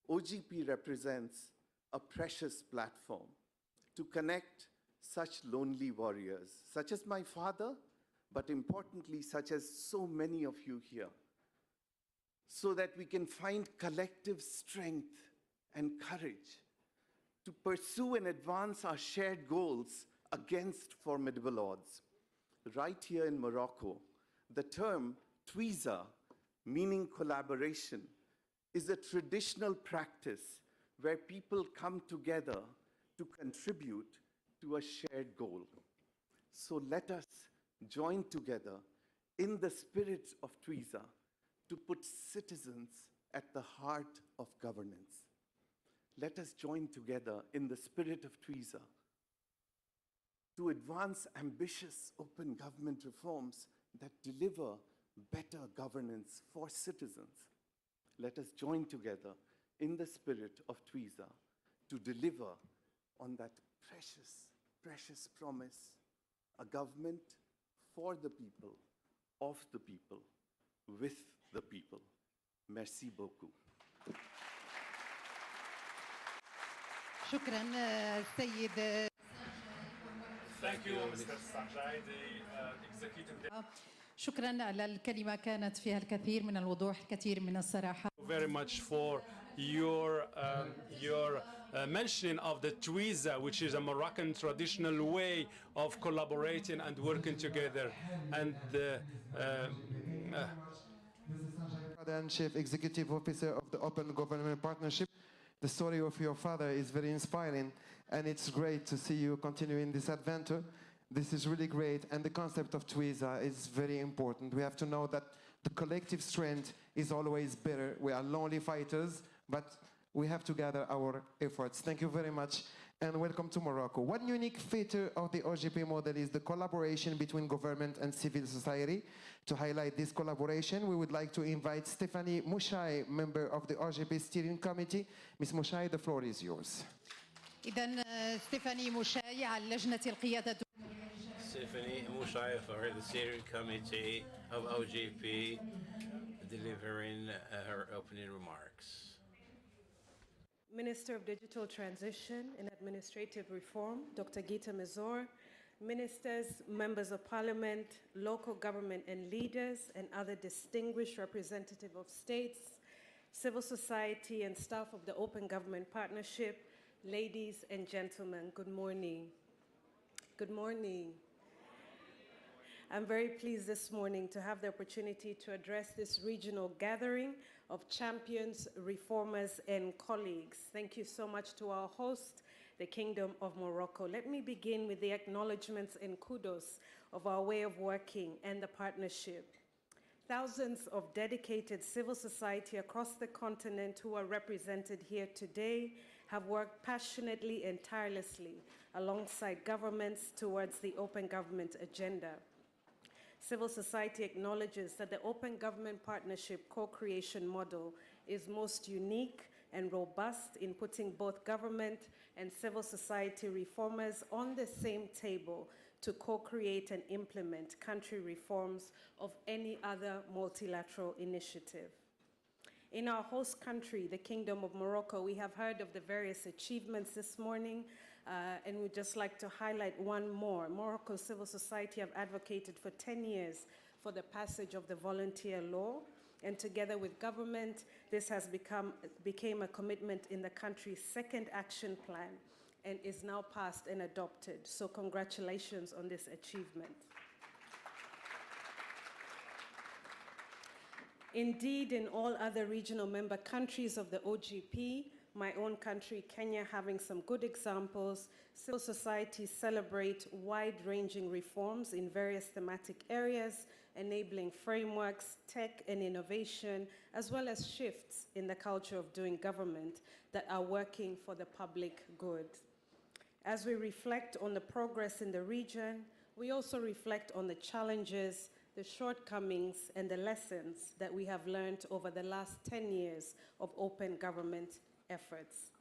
OGP represents a precious platform to connect such lonely warriors, such as my father, but importantly, such as so many of you here, so that we can find collective strength and courage to pursue and advance our shared goals against formidable odds. Right here in Morocco, the term Twiza, meaning collaboration, is a traditional practice where people come together to contribute to a shared goal. So let us join together in the spirit of Twiza to put citizens at the heart of governance. Let us join together in the spirit of Twiza to advance ambitious open government reforms that deliver better governance for citizens. Let us join together in the spirit of Twiza to deliver on that precious, precious promise, a government for the people, of the people, with the people. Merci beaucoup. شكرا سيد. Thank you, Mr. Sarjai, the executive. شكرا على الكلمة، كانت فيها الكثير من الوضوح، الكثير من الصراحة. Very much for your mentioning of the Twiza, which is a Moroccan traditional way of collaborating and working together. And and Chief Executive Officer of the Open Government Partnership. The story of your father is very inspiring, and it's great to see you continuing this adventure. This is really great, and the concept of Twiza is very important. We have to know that the collective strength is always better. We are lonely fighters, but we have to gather our efforts. Thank you very much, and welcome to Morocco. One unique feature of the OGP model is the collaboration between government and civil society. To highlight this collaboration, we would like to invite Stephanie Mouchai, member of the OGP Steering Committee. Ms. Mouchai, the floor is yours. إذن ستيفاني موشاي على لجنة القيادة. Stephanie Mouchai for the Steering Committee of OGP, delivering her opening remarks. Minister of Digital Transition and Administrative Reform, Dr. Gita Mizor, ministers, members of parliament, local government and leaders, and other distinguished representatives of states, civil society, and staff of the Open Government Partnership, ladies and gentlemen, good morning. Good morning. I'm very pleased this morning to have the opportunity to address this regional gathering of champions, reformers, and colleagues. Thank you so much to our host, the Kingdom of Morocco. Let me begin with the acknowledgements and kudos of our way of working and the partnership. Thousands of dedicated civil society across the continent who are represented here today have worked passionately and tirelessly alongside governments towards the open government agenda. Civil society acknowledges that the Open Government Partnership co-creation model is most unique and robust in putting both government and civil society reformers on the same table to co-create and implement country reforms of any other multilateral initiative. In our host country, the Kingdom of Morocco, we have heard of the various achievements this morning, and we'd just like to highlight one more. Morocco's civil society have advocated for 10 years for the passage of the volunteer law, and together with government, this has became a commitment in the country's second action plan and is now passed and adopted. So congratulations on this achievement. Indeed, in all other regional member countries of the OGP, my own country, Kenya, having some good examples, civil society celebrate wide-ranging reforms in various thematic areas, enabling frameworks, tech and innovation, as well as shifts in the culture of doing government that are working for the public good. As we reflect on the progress in the region, we also reflect on the challenges, the shortcomings, and the lessons that we have learned over the last 10 years of open government efforts.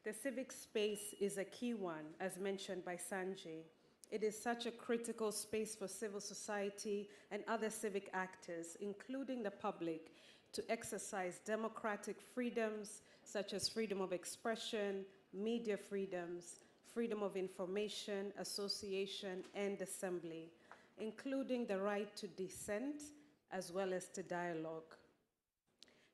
The civic space is a key one, as mentioned by Sanjay. It is such a critical space for civil society and other civic actors, including the public, to exercise democratic freedoms such as freedom of expression, media freedoms, freedom of information, association, and assembly, including the right to dissent as well as to dialogue.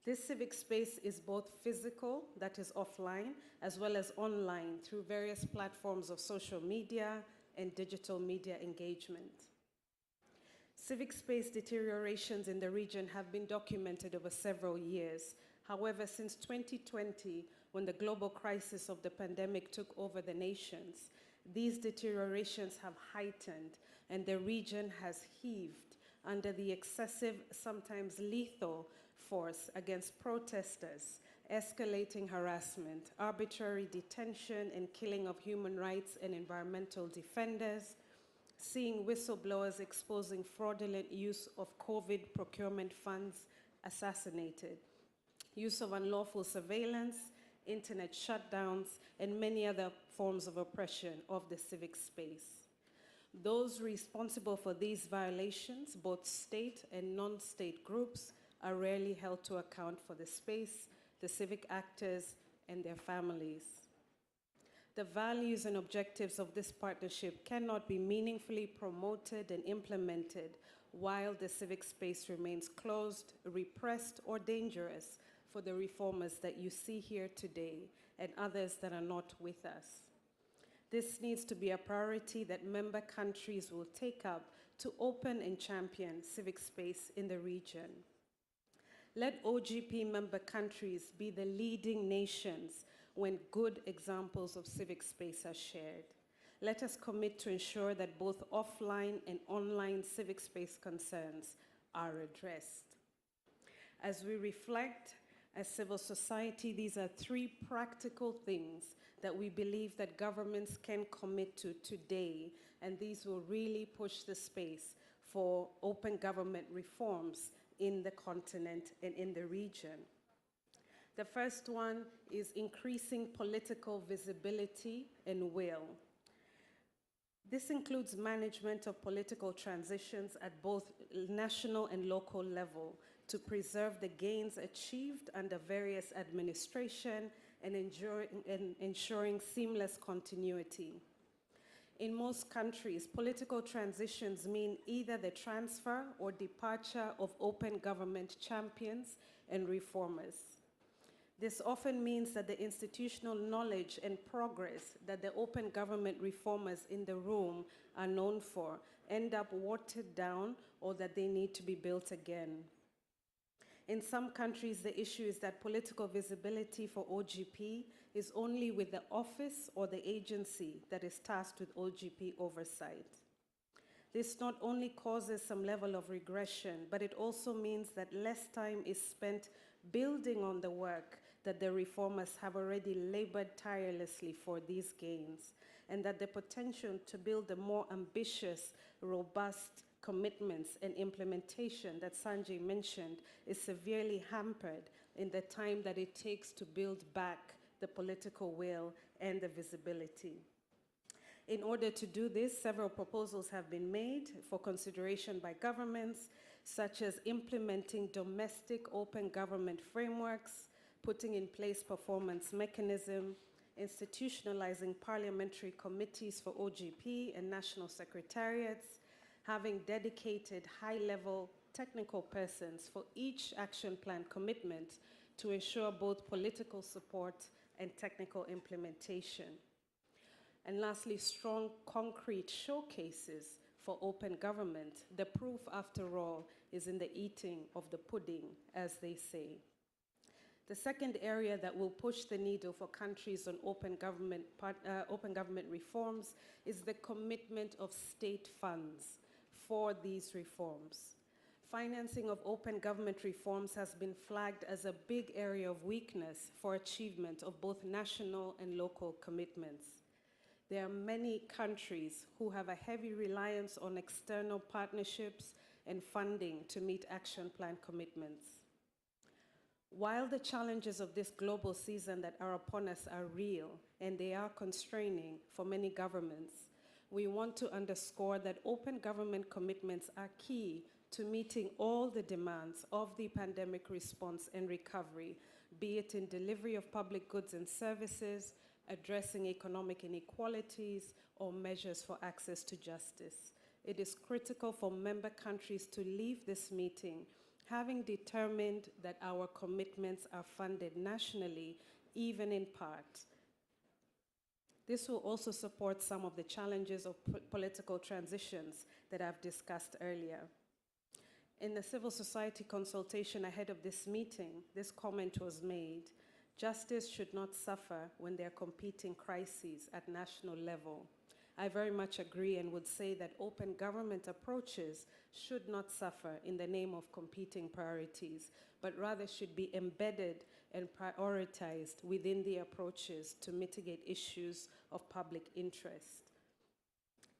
This civic space is both physical, that is offline, as well as online through various platforms of social media and digital media engagement. Civic space deteriorations in the region have been documented over several years. However, since 2020, when the global crisis of the pandemic took over the nations, these deteriorations have heightened and the region has heaved under the excessive, sometimes lethal, force against protesters, escalating harassment, arbitrary detention and killing of human rights and environmental defenders, seeing whistleblowers exposing fraudulent use of COVID procurement funds assassinated, use of unlawful surveillance, internet shutdowns, and many other forms of oppression of the civic space. Those responsible for these violations, both state and non-state groups, are rarely held to account for the space, the civic actors, and their families. The values and objectives of this partnership cannot be meaningfully promoted and implemented while the civic space remains closed, repressed, or dangerous for the reformers that you see here today and others that are not with us. This needs to be a priority that member countries will take up to open and champion civic space in the region. Let OGP member countries be the leading nations when good examples of civic space are shared. Let us commit to ensure that both offline and online civic space concerns are addressed. As we reflect as civil society, these are three practical things that we believe that governments can commit to today, and these will really push the space for open government reforms in the continent and in the region. The first one is increasing political visibility and will. This includes management of political transitions at both national and local level to preserve the gains achieved under various administration and ensuring seamless continuity. In most countries, political transitions mean either the transfer or departure of open government champions and reformers. This often means that the institutional knowledge and progress that the open government reformers in the room are known for end up watered down or that they need to be built again. In some countries, the issue is that political visibility for OGP is only with the office or the agency that is tasked with OGP oversight. This not only causes some level of regression, but it also means that less time is spent building on the work that the reformers have already labored tirelessly for these gains, and that the potential to build a more ambitious, robust commitments and implementation that Sanjay mentioned is severely hampered in the time that it takes to build back the political will and the visibility. In order to do this, several proposals have been made for consideration by governments, such as implementing domestic open government frameworks, putting in place performance mechanism, institutionalizing parliamentary committees for OGP and national secretariats, having dedicated high-level technical persons for each action plan commitment to ensure both political support and technical implementation. And lastly, strong concrete showcases for open government. The proof, after all, is in the eating of the pudding, as they say. The second area that will push the needle for countries on open government reforms is the commitment of state funds for these reforms. Financing of open government reforms has been flagged as a big area of weakness for achievement of both national and local commitments. There are many countries who have a heavy reliance on external partnerships and funding to meet action plan commitments. While the challenges of this global season that are upon us are real and they are constraining for many governments, we want to underscore that open government commitments are key to meeting all the demands of the pandemic response and recovery, be it in delivery of public goods and services, addressing economic inequalities, or measures for access to justice. It is critical for member countries to leave this meeting having determined that our commitments are funded nationally, even in part. This will also support some of the challenges of political transitions that I've discussed earlier. In the civil society consultation ahead of this meeting, this comment was made: justice should not suffer when there are competing crises at national level. I very much agree and would say that open government approaches should not suffer in the name of competing priorities, but rather should be embedded and prioritized within the approaches to mitigate issues of public interest.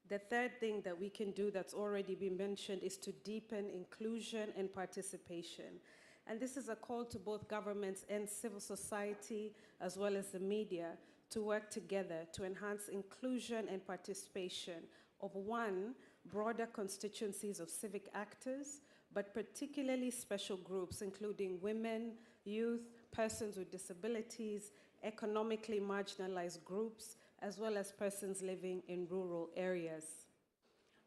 The third thing that we can do that's already been mentioned is to deepen inclusion and participation. And this is a call to both governments and civil society, as well as the media, to work together to enhance inclusion and participation of, one, broader constituencies of civic actors, but particularly special groups, including women, youth, persons with disabilities, economically marginalized groups, as well as persons living in rural areas.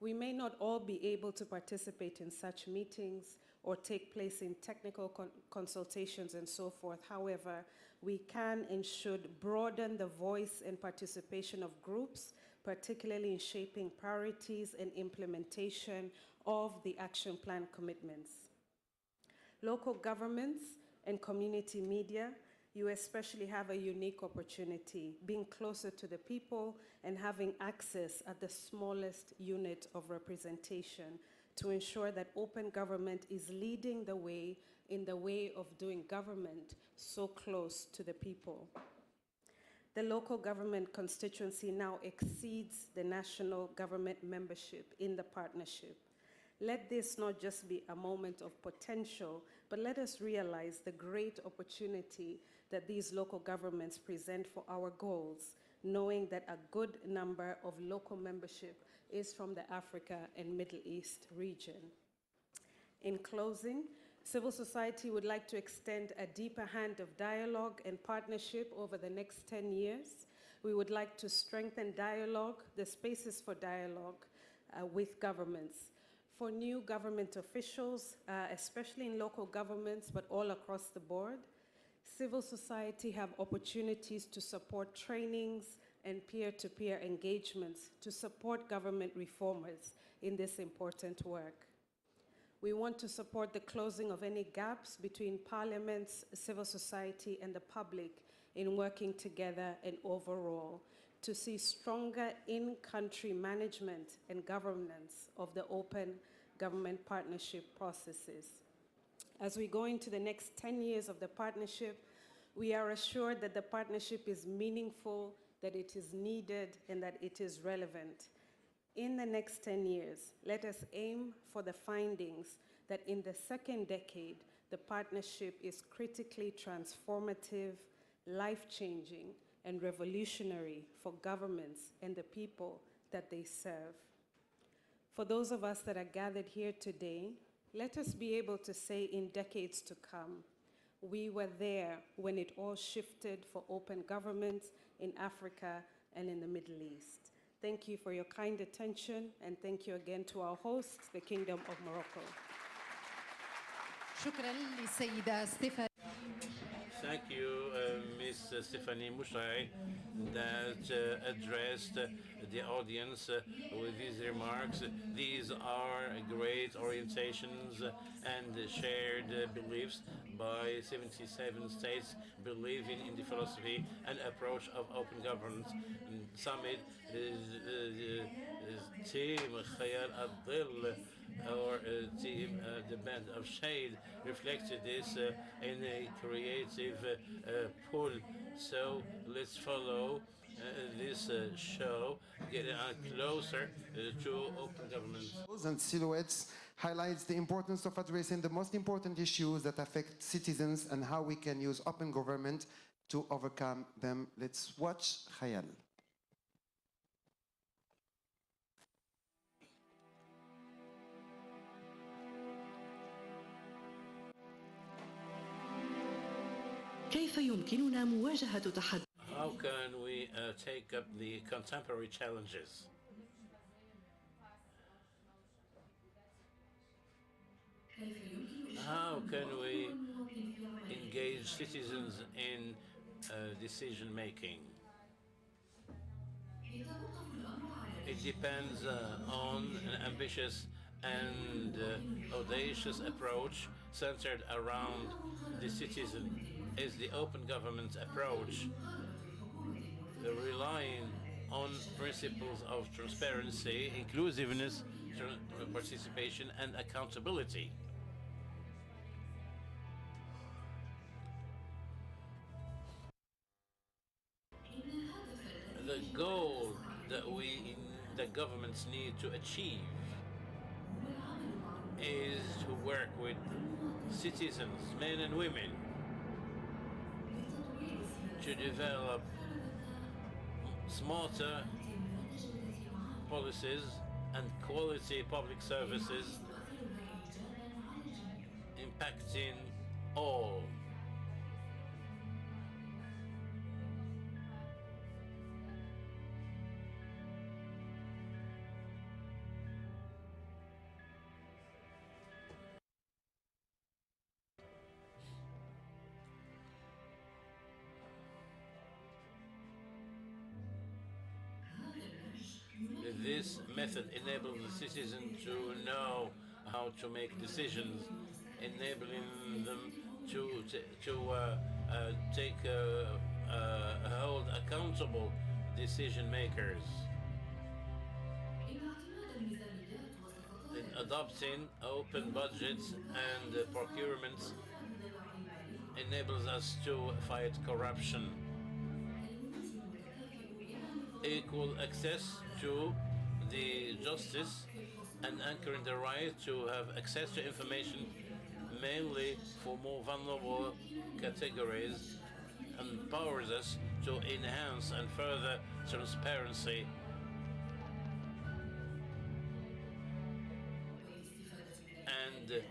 We may not all be able to participate in such meetings or take place in technical consultations and so forth. However, we can and should broaden the voice and participation of groups, particularly in shaping priorities and implementation of the action plan commitments. Local governments and community media, you especially have a unique opportunity, being closer to the people and having access at the smallest unit of representation to ensure that open government is leading the way in the way of doing government so close to the people. The local government constituency now exceeds the national government membership in the partnership. Let this not just be a moment of potential, but let us realize the great opportunity that these local governments present for our goals, knowing that a good number of local membership is from the Africa and Middle East region. In closing, civil society would like to extend a deeper hand of dialogue and partnership over the next 10 years. We would like to strengthen dialogue, the spaces for dialogue with governments. For new government officials, especially in local governments, but all across the board, Civil society have opportunities to support trainings and peer-to-peer engagements to support government reformers in this important work. We want to support the closing of any gaps between parliaments, civil society, and the public in working together and overall to see stronger in-country management and governance of the open government partnership processes. As we go into the next 10 years of the partnership, we are assured that the partnership is meaningful, that it is needed, and that it is relevant. In the next 10 years, let us aim for the findings that in the second decade, the partnership is critically transformative, life-changing, and revolutionary for governments and the people that they serve. For those of us that are gathered here today, let us be able to say in decades to come, we were there when it all shifted for open governments in Africa and in the Middle East. Thank you for your kind attention, and thank you again to our hosts, the Kingdom of Morocco. شكرا للسيدة ستيفاني. Thank you, Ms. Stephanie Mouchai, that addressed the audience with these remarks. These are great orientations and shared beliefs by 77 states believing in the philosophy and approach of open governance. Summit team Khayal Adil or team the band of shade reflected this in a creative pool. So let's follow this show, get closer to open governance. And silhouettes highlights the importance of addressing the most important issues that affect citizens and how we can use open government to overcome them. Let's watch Khayal. كيف يمكننا مواجهة تحدي؟ How can we take up the contemporary challenges? How can we engage citizens in decision making? It depends on an ambitious and audacious approach centered around the citizen. Is the open government approach relying on principles of transparency, inclusiveness, participation, and accountability. The goal that the governments need to achieve is to work with citizens, men and women, to develop smarter policies and quality public services impacting all. This method enables the citizen to know how to make decisions, enabling them to hold accountable decision makers. In adopting open budgets and procurements enables us to fight corruption. Equal access to the justice and anchoring the right to have access to information, mainly for more vulnerable categories, empowers us to enhance and further transparency and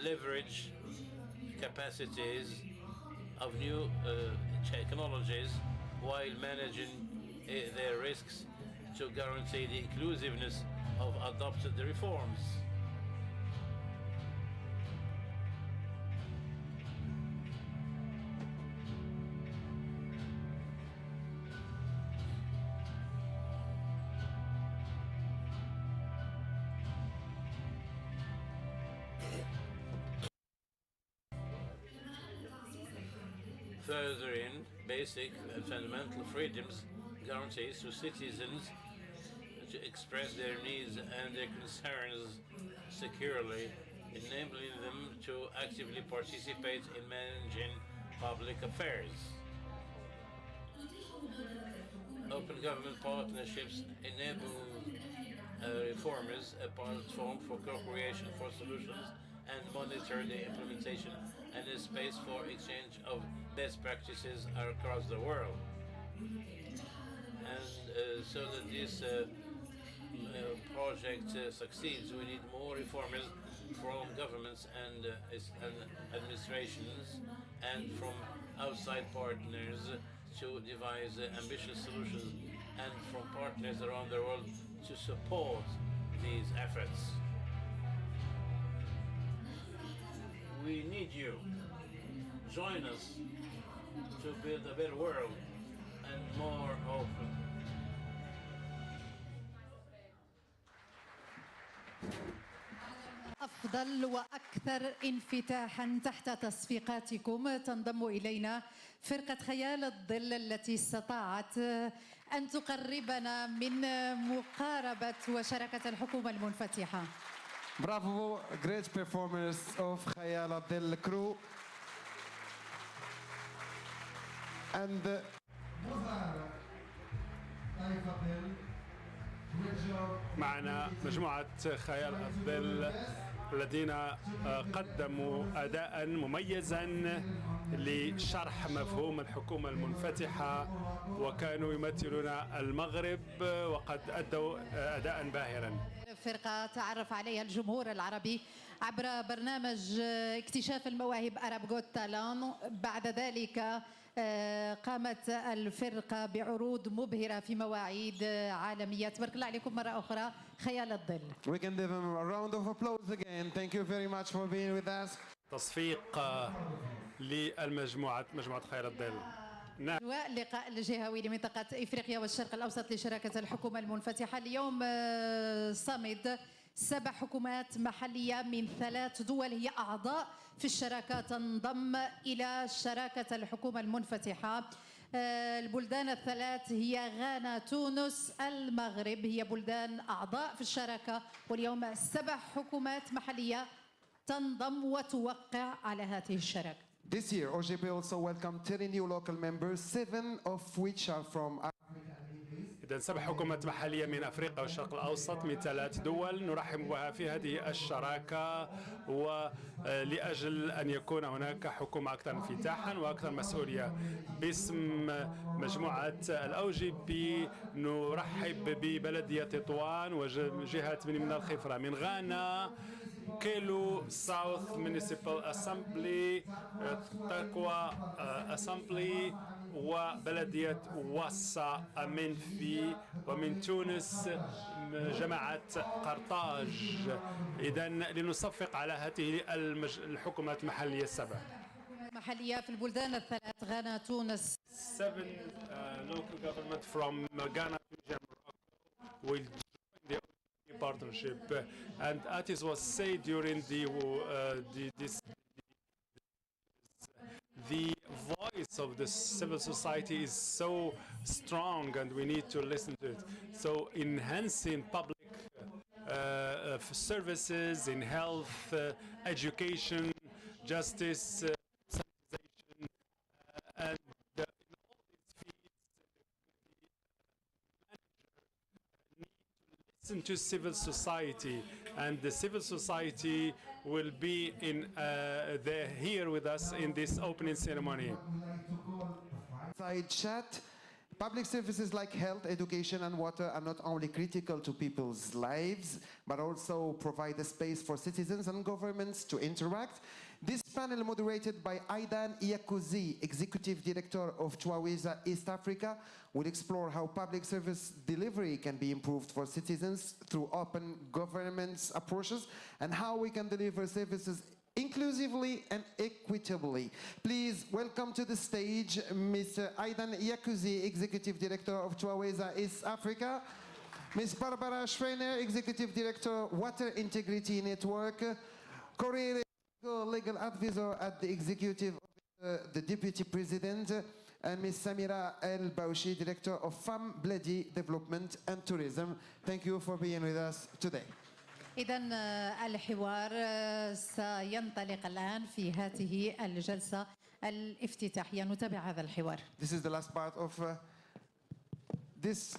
leverage capacities of new technologies while managing their risks to guarantee the inclusiveness of adopted reforms. furthering basic and fundamental freedoms, guarantees to citizens to express their needs and their concerns securely, enabling them to actively participate in managing public affairs. Open government partnerships enable reformers a platform for co-creation for solutions and monitor the implementation and a space for exchange of best practices across the world. And so that this project succeeds, we need more reformers from governments and administrations and from outside partners to devise ambitious solutions, and from partners around the world to support these efforts. We need you. Join us to build a better world and more open. أفضل وأكثر انفتاحا تحت تصفيقاتكم تنضم إلينا فرقة خيال الظل التي استطاعت أن تقربنا من مقاربة وشراكة الحكومة المنفتحة. Bravo, great performance of خيال الظل crew. And معنا مجموعة خيال الظل الذين قدموا أداء مميزا لشرح مفهوم الحكومة المنفتحة، وكانوا يمثلون المغرب وقد أدوا أداء باهرا. فرقة تعرف عليها الجمهور العربي عبر برنامج اكتشاف المواهب Arab Got Talent. بعد ذلك قامت الفرقة بعروض مبهرة في مواعيد عالمية. تبارك الله عليكم مرة أخرى خيال الظل. we can give them a round of applause again. Thank you very much for being with us. تصفيق للمجموعة مجموعة خيال الظل. اللقاء الجهوي لمنطقة إفريقيا والشرق الأوسط لشراكة الحكومة المنفتحة. اليوم صمد 7 حكومات محلية من 3 دول هي أعضاء في الشراكة تنضم إلى شراكة الحكومة المنفتحة. البلدان ال3 هي غانا، تونس، المغرب، هي بلدان أعضاء في الشراكة، واليوم 7 حكومات محلية تنضم وتوقع على هذه الشراكة. This year, OGP also welcomed 30 new local members, 7 of which are from إذن 7 حكومات محلية من أفريقيا والشرق الأوسط من 3 دول نرحب بها في هذه الشراكة، ولأجل أن يكون هناك حكومة أكثر انفتاحا وأكثر مسؤولية. باسم مجموعة الOGP نرحب ببلدية تطوان وجهات من الخفرة، من غانا كيلو ساوث ميونيسيبال أسامبلي، تاكوا أسامبلي، وبلدية واسا منفي، ومن تونس جماعة قرطاج. إذن لنصفق على هذه الحكومات المحلية ال7 محلية في البلدان ال3 غانا، تونس. 7 local government from Ghana, Tunisia, Morocco will join the OGP partnership, and as was said during the voice of the civil society is so strong and we need to listen to it. So enhancing public services in health, education, justice, sanitization, and in all these fields, the manager need to listen to civil society, and the civil society will be here with us in this opening ceremony. Side chat. Public services like health, education and water are not only critical to people's lives, but also provide a space for citizens and governments to interact. This panel, moderated by Aidan Iyakuzi, Executive Director of Twaweza East Africa, will explore how public service delivery can be improved for citizens through open governance approaches and how we can deliver services inclusively and equitably. Please welcome to the stage Mr. Aidan Iyakuzi, Executive Director of Twaweza East Africa, Ms. Barbara Schreiner, Executive Director, Water Integrity Network, Corey, legal advisor at the Executive The Deputy President, and Ms. Samira El Bauchi, Director of Femme Bledi Development and Tourism. Thank you for being with us today. إذن الحوار سينطلق الآن في هذه الجلسة الافتتاحية. نتابع هذا الحوار. This is the last part of this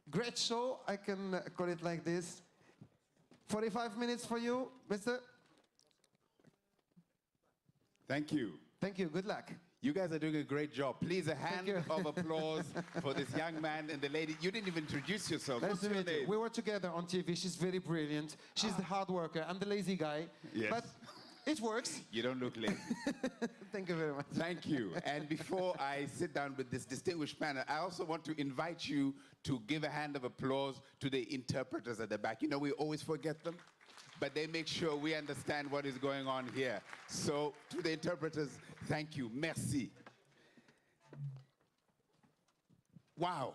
great show. I can call it like this. 45 minutes for you, Mr. Thank you. Thank you. Good luck. You guys are doing a great job. Please, a hand of applause for this young man and the lady. You didn't even introduce yourself. Nice What's to your meet you. name? We were together on TV. She's very brilliant. She's the hard worker. I'm the lazy guy. Yes. But it works. You don't look lazy. Thank you very much. Thank you. And before I sit down with this distinguished panel, I also want to invite you to give a hand of applause to the interpreters at the back. You know, we always forget them, but they make sure we understand what is going on here. So to the interpreters, thank you. Merci. Wow.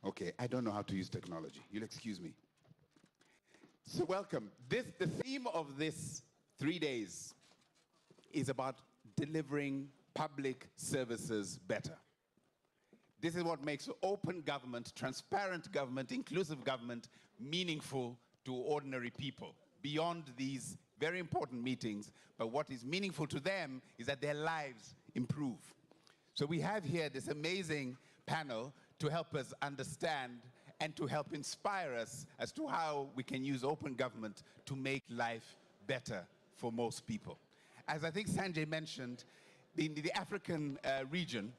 Okay, I don't know how to use technology. You'll excuse me. So welcome. The theme of this 3 days is about delivering public services better. This is what makes open government, transparent government, inclusive government meaningful to ordinary people. Beyond these very important meetings, but what is meaningful to them is that their lives improve. So we have here this amazing panel to help us understand and to help inspire us as to how we can use open government to make life better for most people. As I think Sanjay mentioned, in the African region,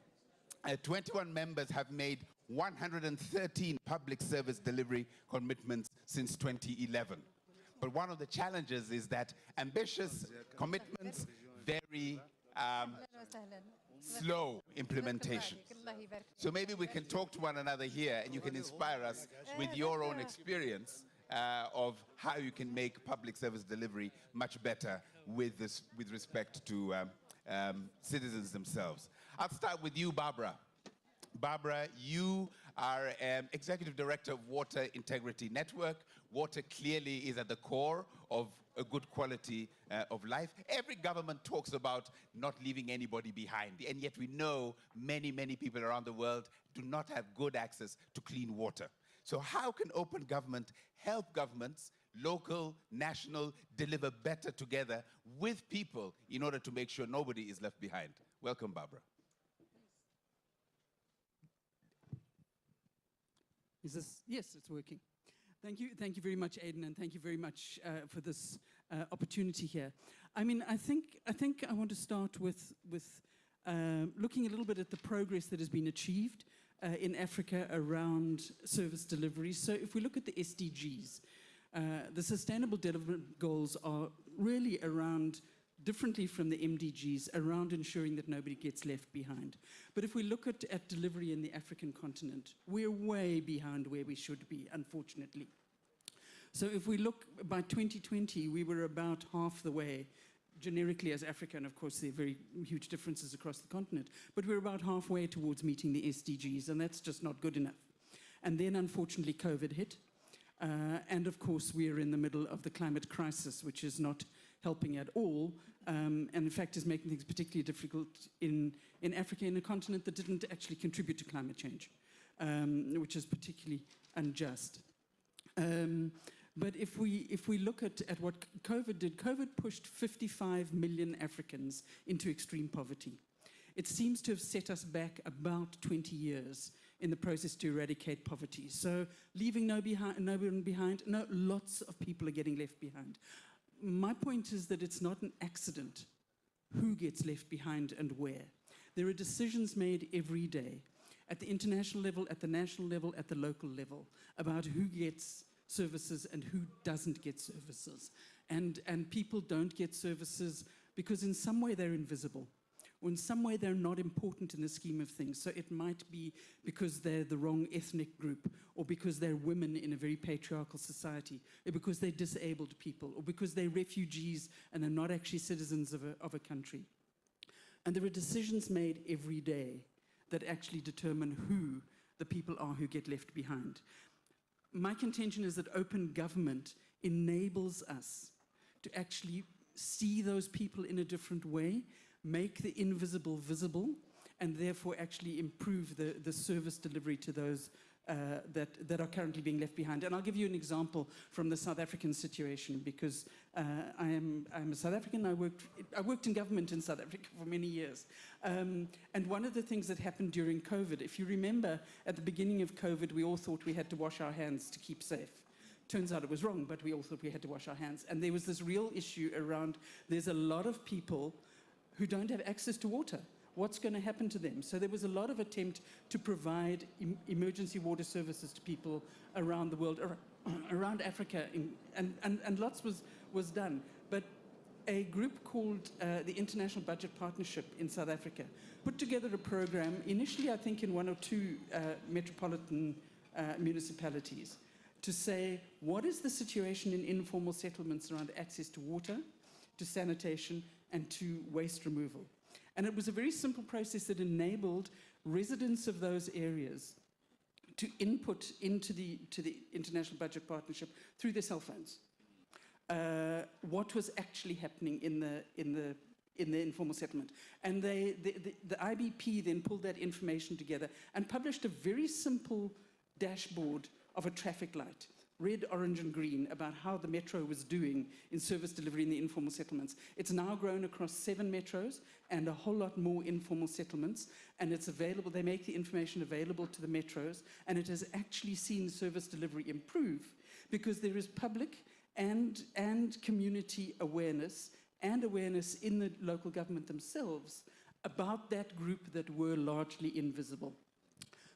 21 members have made 113 public service delivery commitments since 2011. But one of the challenges is that ambitious commitments, very slow implementation. So maybe we can talk to one another here and you can inspire us with your own experience of how you can make public service delivery much better with respect to citizens themselves. I'll start with you, Barbara. Barbara, you are Executive Director of Water Integrity Network. Water clearly is at the core of a good quality of life. Every government talks about not leaving anybody behind, and yet we know many, many people around the world do not have good access to clean water. So how can open government help governments, local, national, deliver better together with people in order to make sure nobody is left behind? Welcome, Barbara. Is this? Yes, it's working. Thank you very much, Aidan, and thank you very much for this opportunity here. I mean, I think I want to start with looking a little bit at the progress that has been achieved in Africa around service delivery. So if we look at the SDGs, the Sustainable Development Goals are really around, differently from the MDGs, around ensuring that nobody gets left behind. But if we look at delivery in the African continent, we're way behind where we should be, unfortunately. So if we look, by 2020, we were about half the way, generically as Africa, and of course there are very huge differences across the continent, but we're about halfway towards meeting the SDGs, and that's just not good enough. And then, unfortunately, COVID hit. And of course, we're in the middle of the climate crisis, which is not helping at all, and in fact is making things particularly difficult in Africa, in a continent that didn't actually contribute to climate change, which is particularly unjust. But if we look at what COVID did, COVID pushed 55 million Africans into extreme poverty. It seems to have set us back about 20 years in the process to eradicate poverty. So leaving no one behind, no, lots of people are getting left behind. My point is that it's not an accident who gets left behind and where. There are decisions made every day at the international level, at the national level, at the local level about who gets services and who doesn't get services. And people don't get services because in some way they're invisible, or in some way they're not important in the scheme of things. So it might be because they're the wrong ethnic group, or because they're women in a very patriarchal society, or because they're disabled people, or because they're refugees and are not actually citizens of a country. And there are decisions made every day that actually determine who the people are who get left behind. My contention is that open government enables us to actually see those people in a different way, make the invisible visible, and therefore actually improve the service delivery to those that are currently being left behind. And I'll give you an example from the South African situation, because I'm a South African. I worked in government in South Africa for many years. And one of the things that happened during COVID, if you remember, at the beginning of COVID, we all thought we had to wash our hands to keep safe. Turns out it was wrong, but we all thought we had to wash our hands. And there was this real issue around, there's a lot of people who don't have access to water. What's going to happen to them? So there was a lot of attempt to provide emergency water services to people around the world, around Africa, and lots was done. But a group called the International Budget Partnership in South Africa put together a program, initially I think in 1 or 2 metropolitan municipalities, to say, what is the situation in informal settlements around access to water, to sanitation, and to waste removal? And it was a very simple process that enabled residents of those areas to input into the International Budget Partnership through their cell phones what was actually happening in the informal settlement. And the IBP then pulled that information together and published a very simple dashboard of a traffic light, red, orange, and green, about how the metro was doing in service delivery in the informal settlements. It's now grown across 7 metros and a whole lot more informal settlements, and it's available. They make the information available to the metros, and it has actually seen service delivery improve because there is public and community awareness and awareness in the local government themselves about that group that were largely invisible.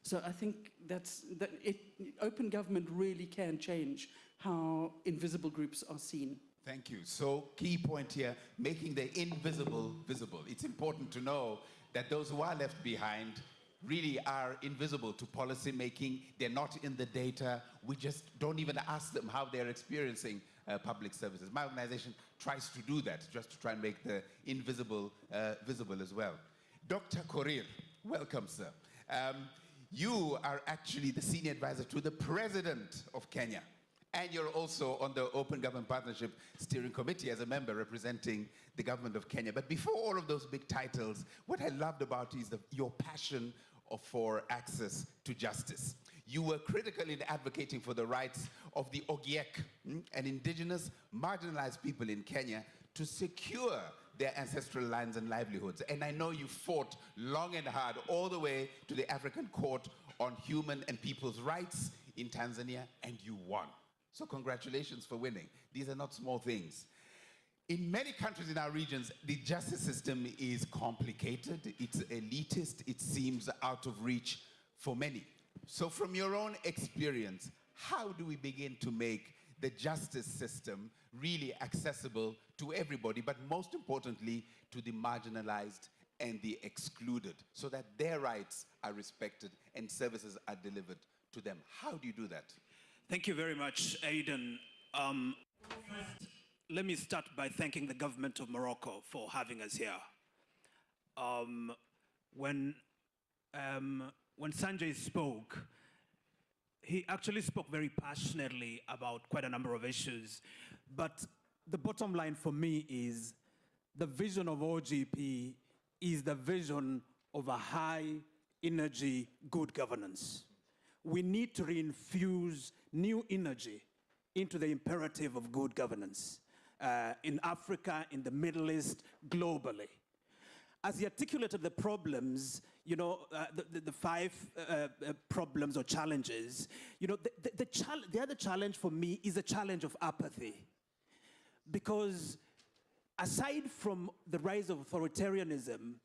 So I think open government really can change how invisible groups are seen. Thank you. So key point here, making the invisible visible. It's important to know that those who are left behind really are invisible to policy making. They're not in the data. We just don't even ask them how they're experiencing public services. My organization tries to do that, just to try and make the invisible visible as well. Dr. Korir, welcome, sir. You are actually the senior advisor to the President of Kenya, and you're also on the Open Government Partnership Steering Committee as a member representing the government of Kenya. But before all of those big titles, what I loved about you is your passion for access to justice. You were critical in advocating for the rights of the Ogiek, and indigenous marginalized people in Kenya, to secure their ancestral lands and livelihoods. And I know you fought long and hard all the way to the African Court on Human and People's Rights in Tanzania, and you won. So congratulations for winning. These are not small things. In many countries in our regions, the justice system is complicated, it's elitist, it seems out of reach for many. So from your own experience, how do we begin to make the justice system really accessible to everybody, but most importantly, to the marginalized and the excluded, so that their rights are respected and services are delivered to them? How do you do that? Thank you very much, Aidan. First, let me start by thanking the government of Morocco for having us here. When Sanjay spoke, he actually spoke very passionately about quite a number of issues. But the bottom line for me is the vision of OGP is the vision of a high energy good governance. We need to reinfuse new energy into the imperative of good governance in Africa, in the Middle East, globally. As he articulated the problems, you know, the 5 problems or challenges, you know, the other challenge for me is a challenge of apathy. Because aside from the rise of authoritarianism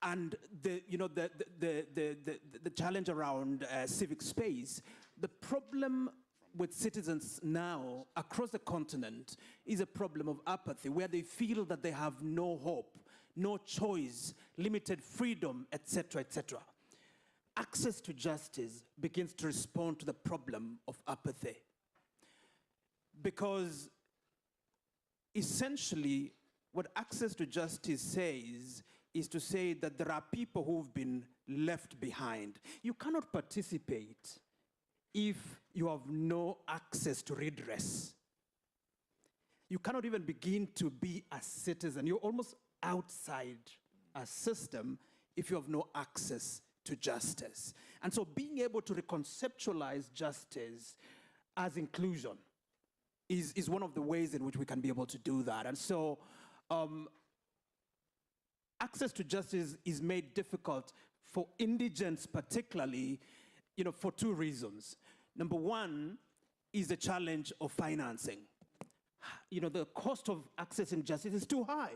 and the challenge around civic space, the problem with citizens now across the continent is a problem of apathy, where they feel that they have no hope, no choice, limited freedom, etc., etc. Access to justice begins to respond to the problem of apathy. Because essentially, what access to justice says is to say that there are people who've been left behind. You cannot participate if you have no access to redress. you cannot even begin to be a citizen. You're almost outside a system if you have no access to justice. And so being able to reconceptualize justice as inclusion is one of the ways in which we can be able to do that. And so access to justice is made difficult for indigents particularly, for two reasons. Number one is the challenge of financing. The cost of accessing justice is too high.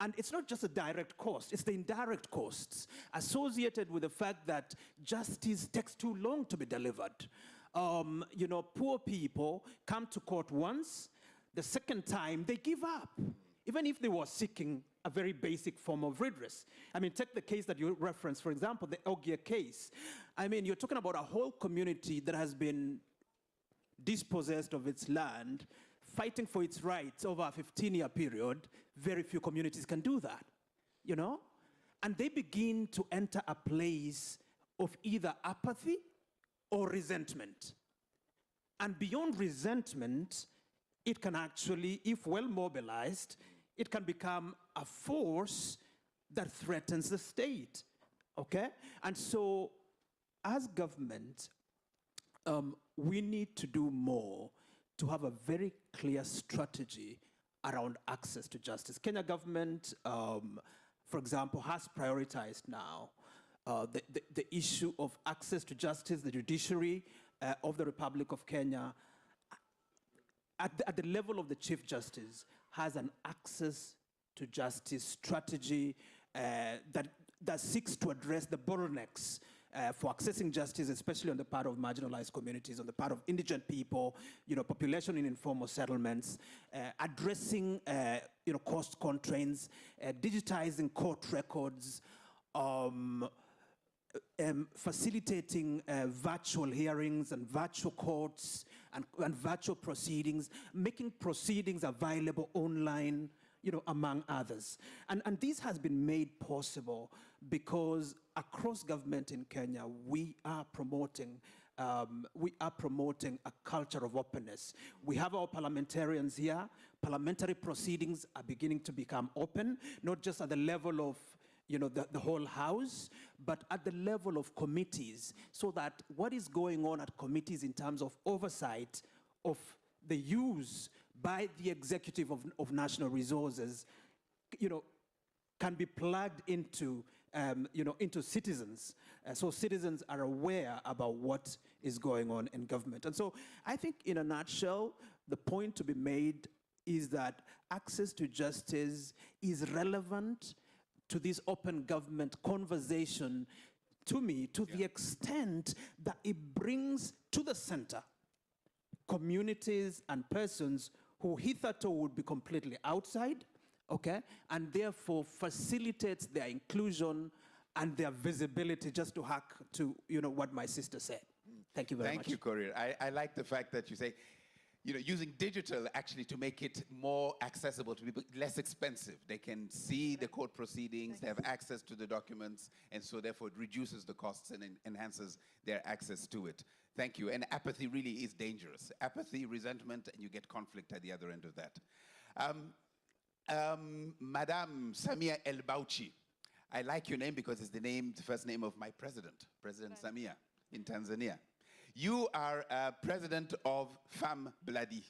And it's not just a direct cost, it's the indirect costs associated with the fact that justice takes too long to be delivered. Poor people come to court once, the second time they give up, even if they were seeking a very basic form of redress. Take the case that you referenced, for example, the Ogia case. You're talking about a whole community that has been dispossessed of its land, fighting for its rights over a 15-year period. Very few communities can do that, And they begin to enter a place of either apathy or resentment. And beyond resentment, it can actually, if well mobilized, it can become a force that threatens the state, okay? And so, as government, we need to do more to have a very clear strategy around access to justice. Kenya government, for example, has prioritized now the issue of access to justice. The judiciary of the Republic of Kenya, at the level of the Chief Justice, has an access to justice strategy that seeks to address the bottlenecks for accessing justice, especially on the part of marginalized communities, on the part of indigent people, population in informal settlements, addressing, cost constraints, digitizing court records, facilitating virtual hearings and virtual courts and virtual proceedings, making proceedings available online, among others. And this has been made possible because across government in Kenya, we are promoting a culture of openness. We have our parliamentarians here. Parliamentary proceedings are beginning to become open, not just at the level of the whole house, but at the level of committees, so that what is going on at committees in terms of oversight of the use by the executive of national resources, can be plugged into, into citizens. So citizens are aware about what is going on in government. And so I think in a nutshell, the point to be made is that access to justice is relevant to this open government conversation, to me, to the extent that it brings to the center communities and persons who hitherto would be completely outside, okay, and therefore facilitates their inclusion and their visibility, just to hack to, what my sister said. Thank you very much. Thank you, Korir. I like the fact that you say, using digital actually to make it more accessible to people, less expensive. They can see the court proceedings, they have access to the documents, and so therefore it reduces the costs and enhances their access to it. Thank you. And apathy really is dangerous. Apathy, resentment, and you get conflict at the other end of that. Madame Samia El Bauchi. I like your name because it's the first name of my president, President Samia in Tanzania. You are president of Femme Bloody.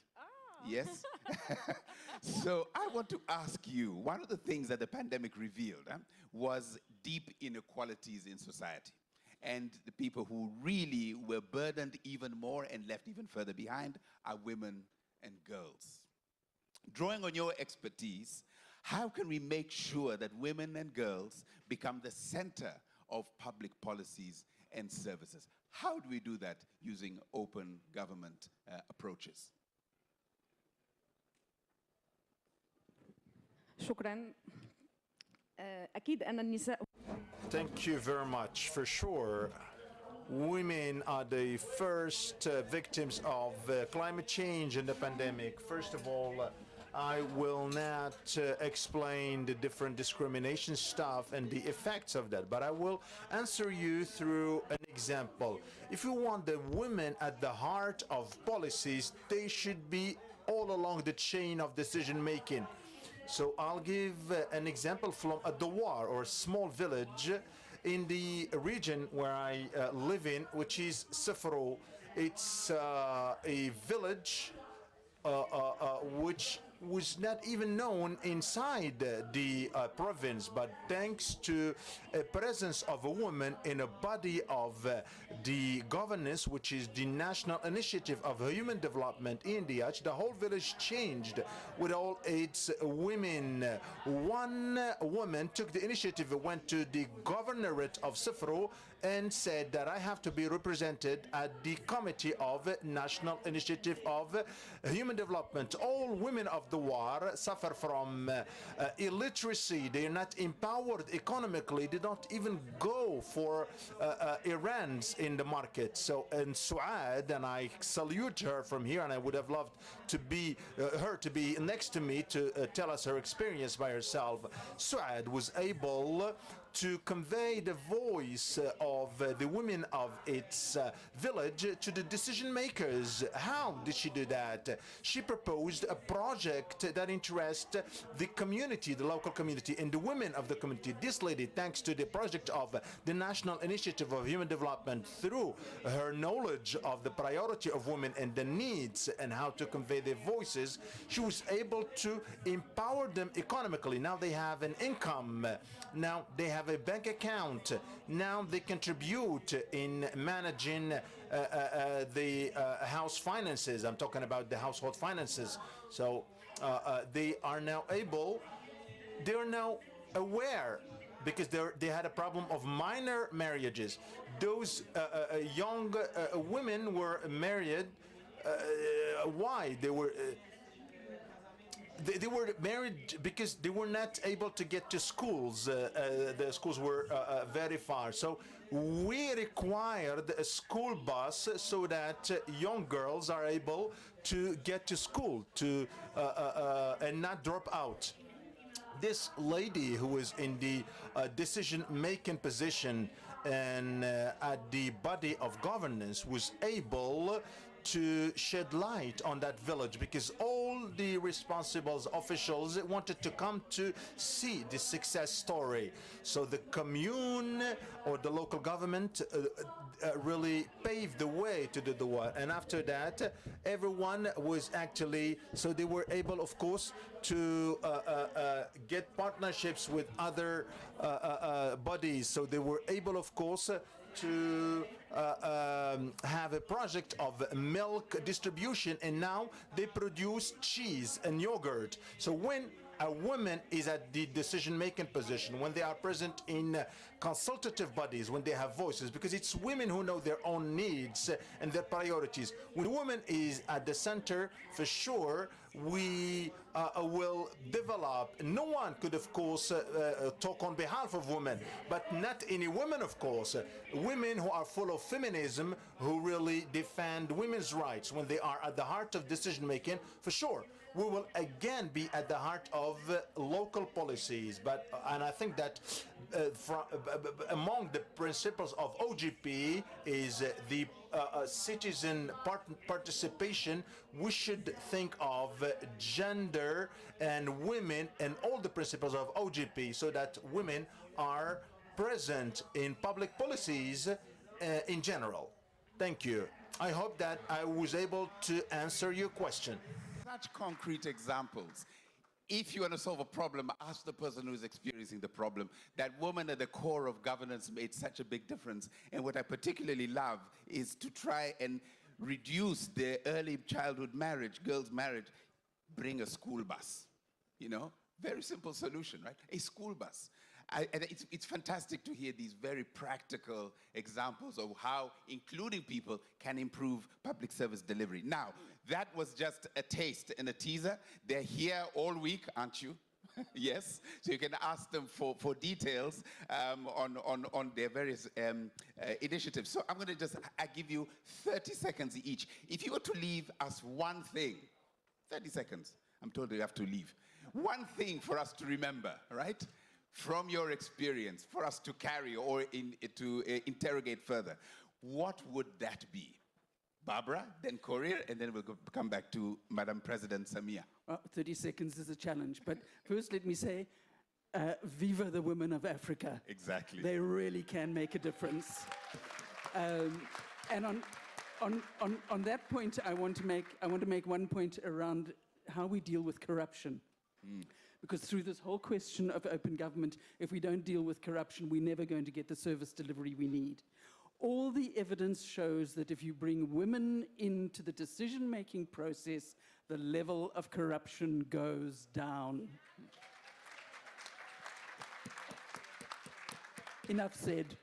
Yes? So I want to ask you, one of the things that the pandemic revealed was deep inequalities in society. And the people who really were burdened even more and left even further behind are women and girls. Drawing on your expertise, how can we make sure that women and girls become the center of public policies and services? How do we do that using open government approaches? شكرا. أكيد أن النساء. Thank you very much. For sure, women are the first victims of climate change and the pandemic. First of all, I will not explain the different discrimination stuff and the effects of that, but I will answer you through an example. If you want the women at the heart of policies, they should be all along the chain of decision making. So I'll give an example from Adawar, or a small village in the region where I live in, which is Sifro. It's a village which was not even known inside the province, but thanks to a presence of a woman in a body of the governance, which is the National Initiative of Human Development in the whole village changed with all its women. One woman took the initiative, went to the governorate of Sifro and said that I have to be represented at the Committee of National Initiative of Human Development. All women of the war suffer from illiteracy. They are not empowered economically. They don't even go for errands in the market. So, and Suad, and I salute her from here, and I would have loved to be her to be next to me to tell us her experience by herself. Suad was able to convey the voice of the women of its village to the decision makers. How did she do that? She proposed a project that interests the community, the local community, and the women of the community. This lady, thanks to the project of the National Initiative of Human Development, through her knowledge of the priority of women and the needs and how to convey their voices, she was able to empower them economically. Now they have an income. Now they have a bank account. Now they contribute in managing the house finances. I'm talking about the household finances. So they are now able, they are now aware, because they had a problem of minor marriages. Those young women were married. Why? They were they were married because they were not able to get to schools. The schools were very far. So we required a school bus so that young girls are able to get to school to and not drop out. This lady who was in the decision-making position and at the body of governance was able to shed light on that village, because all the responsible officials wanted to come to see the success story. So the commune or the local government really paved the way to do the work. And after that, everyone was actually, so they were able, of course, to get partnerships with other bodies. So they were able, of course, to have a project of milk distribution, and now they produce cheese and yogurt. So when a woman is at the decision-making position, when they are present in consultative bodies, when they have voices, because it's women who know their own needs and their priorities. When a woman is at the center, for sure, we will develop. No one could, of course, talk on behalf of women, but not any women, of course. Women who are full of feminism, who really defend women's rights when they are at the heart of decision-making, for sure. We will again be at the heart of local policies, and I think that among the principles of OGP is the citizen participation. We should think of gender and women and all the principles of OGP, so that women are present in public policies in general. Thank you. I hope that I was able to answer your question. Such concrete examples. If you want to solve a problem, ask the person who's experiencing the problem. That woman at the core of governance made such a big difference. And what I particularly love is to try and reduce the early childhood marriage, girls' marriage. Bring a school bus. You know, very simple solution, right? A school bus. And it's fantastic to hear these very practical examples of how including people can improve public service delivery. Now, that was just a taste and a teaser. They're here all week, aren't you? Yes. So you can ask them for details on their various initiatives. So I'm going to just give you 30 seconds each. If you were to leave us one thing, 30 seconds, I'm told you have to leave. One thing for us to remember, right? From your experience, for us to carry or to interrogate further, what would that be? Barbara, then Korir, and then we'll come back to Madam President Samia. 30 seconds is a challenge, but first let me say, viva the women of Africa. Exactly. They really can make a difference. And on that point, I want to make one point around how we deal with corruption. Because through this whole question of open government, if we don't deal with corruption, we're never going to get the service delivery we need. All the evidence shows that if you bring women into the decision-making process, the level of corruption goes down. Enough said.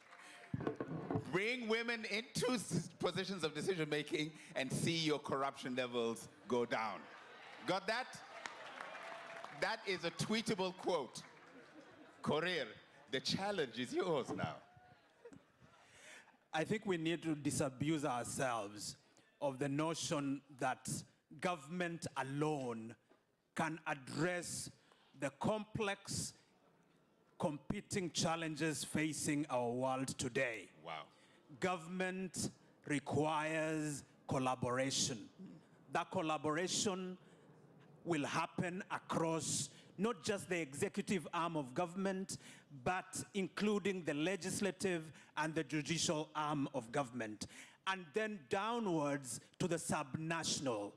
Bring women into positions of decision-making and see your corruption levels go down. Got that? That is a tweetable quote. Korir, the challenge is yours now. I think we need to disabuse ourselves of the notion that government alone can address the complex competing challenges facing our world today. Wow. Government requires collaboration. That collaboration will happen across not just the executive arm of government, but including the legislative and the judicial arm of government, and then downwards to the subnational,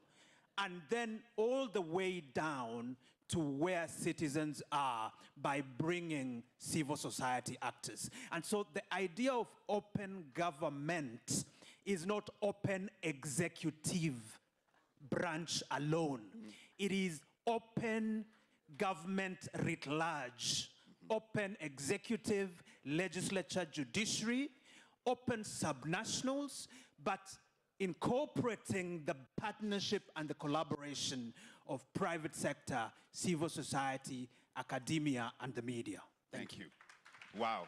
and then all the way down to where citizens are by bringing civil society actors. And so the idea of open government is not open executive branch alone. It is open government writ large, open executive, legislature, judiciary, open subnationals, but incorporating the partnership and the collaboration of private sector, civil society, academia, and the media. Thank you. Wow.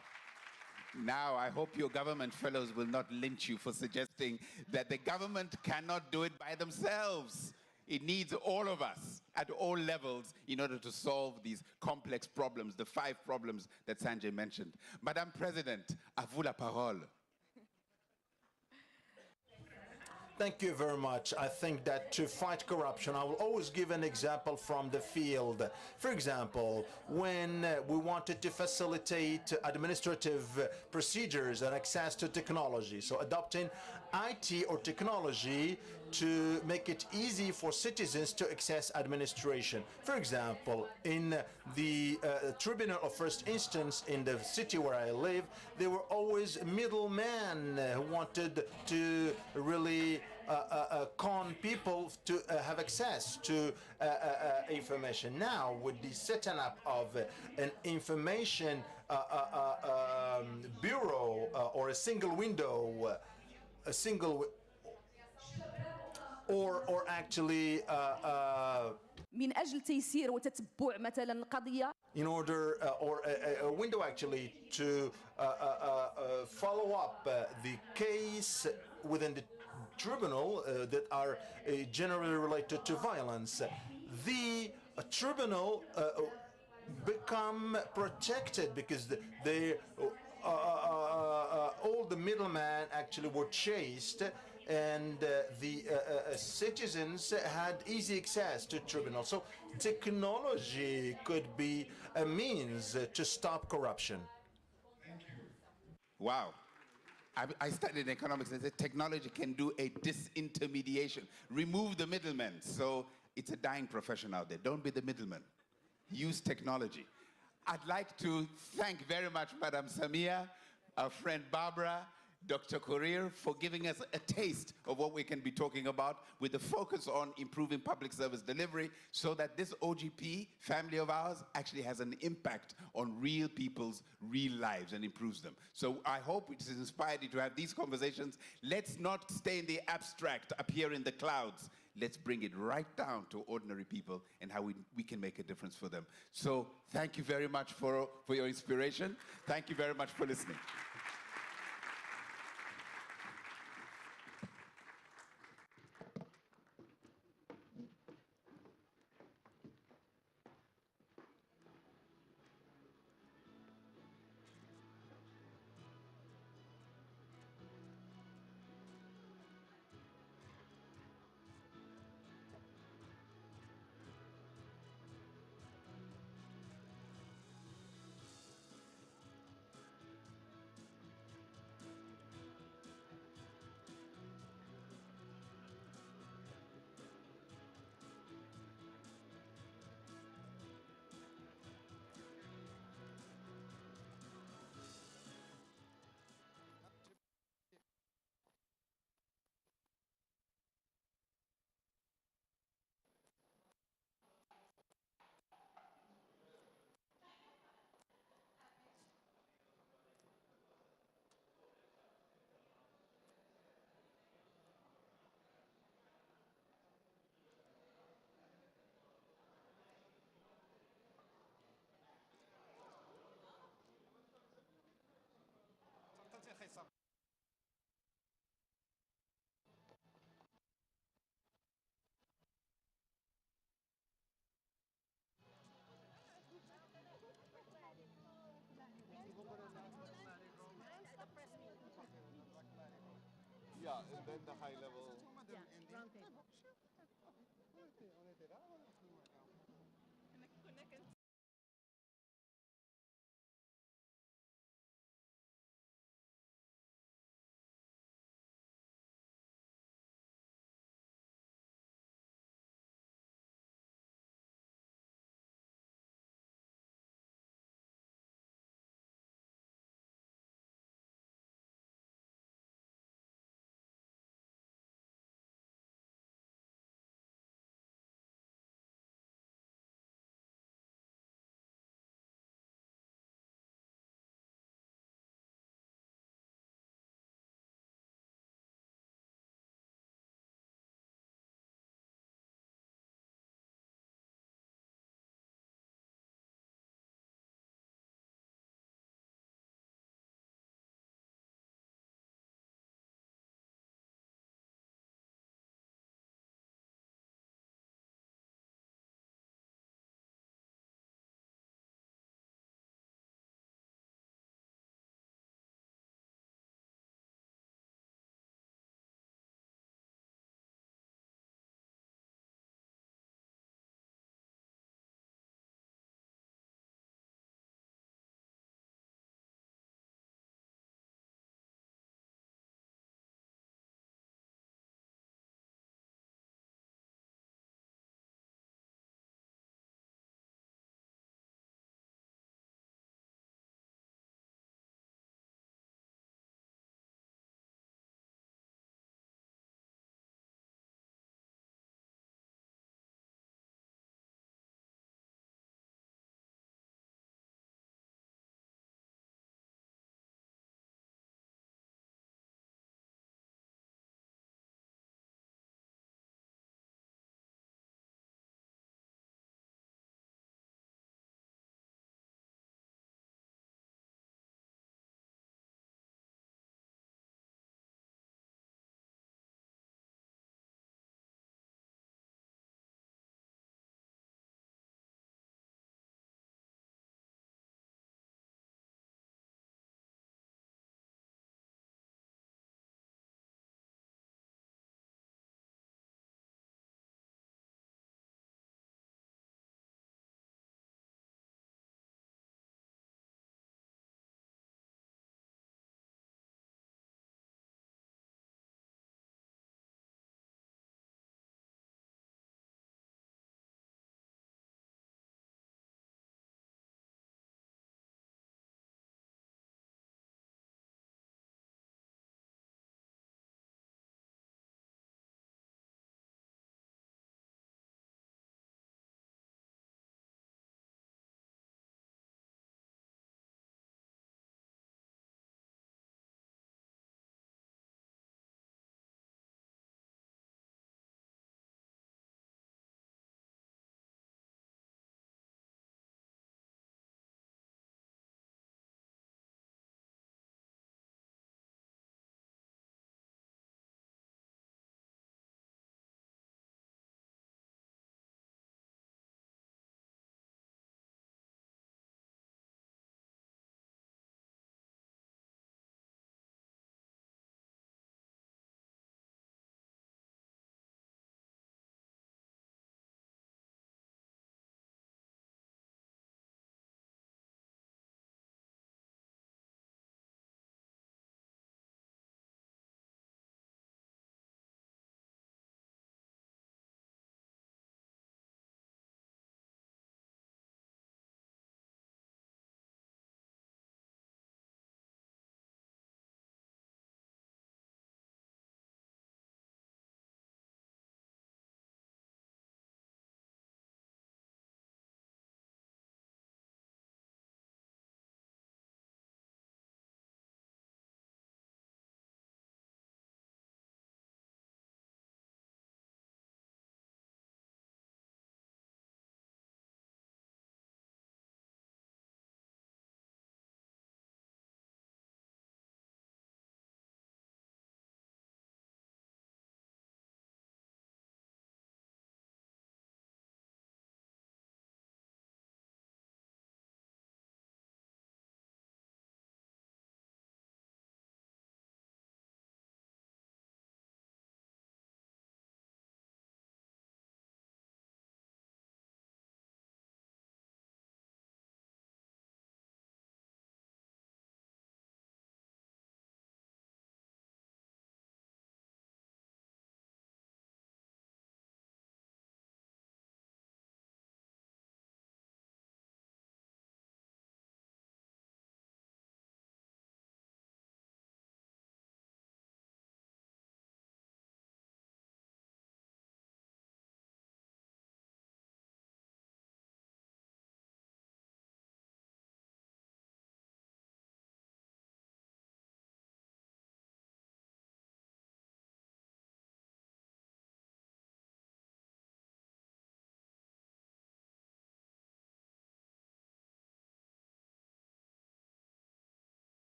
Now, I hope your government fellows will not lynch you for suggesting that the government cannot do it by themselves. It needs all of us at all levels in order to solve these complex problems, the 5 problems that Sanjay mentioned. Madame President, à vous la parole. Thank you very much. I think that to fight corruption, I will always give an example from the field. For example, when we wanted to facilitate administrative procedures and access to technology, so adopting IT or technology to make it easy for citizens to access administration. For example, in the Tribunal of First Instance in the city where I live, there were always middlemen who wanted to really con people to have access to information. Now, with the setting up of an information bureau or a single window, or actually من أجل تيسير وتتبع مثلا القضية in order or a window actually to follow up the case within the tribunal that are generally related to violence. The tribunal become protected because they all the middlemen actually were chased, and the citizens had easy access to tribunal. So technology could be a means to stop corruption. Wow. I studied economics and said technology can do a disintermediation, remove the middlemen. So it's a dying profession out there. Don't be the middleman. Use technology. I'd like to thank very much Madam Samia, our friend Barbara, Dr. Korir, for giving us a taste of what we can be talking about with a focus on improving public service delivery so that this OGP family of ours actually has an impact on real people's real lives and improves them. So I hope it has inspired you to have these conversations. Let's not stay in the abstract up here in the clouds. Let's bring it right down to ordinary people and how we can make a difference for them. So thank you very much for your inspiration. Thank you very much for listening. Yeah, and then the high level. Yeah, round table.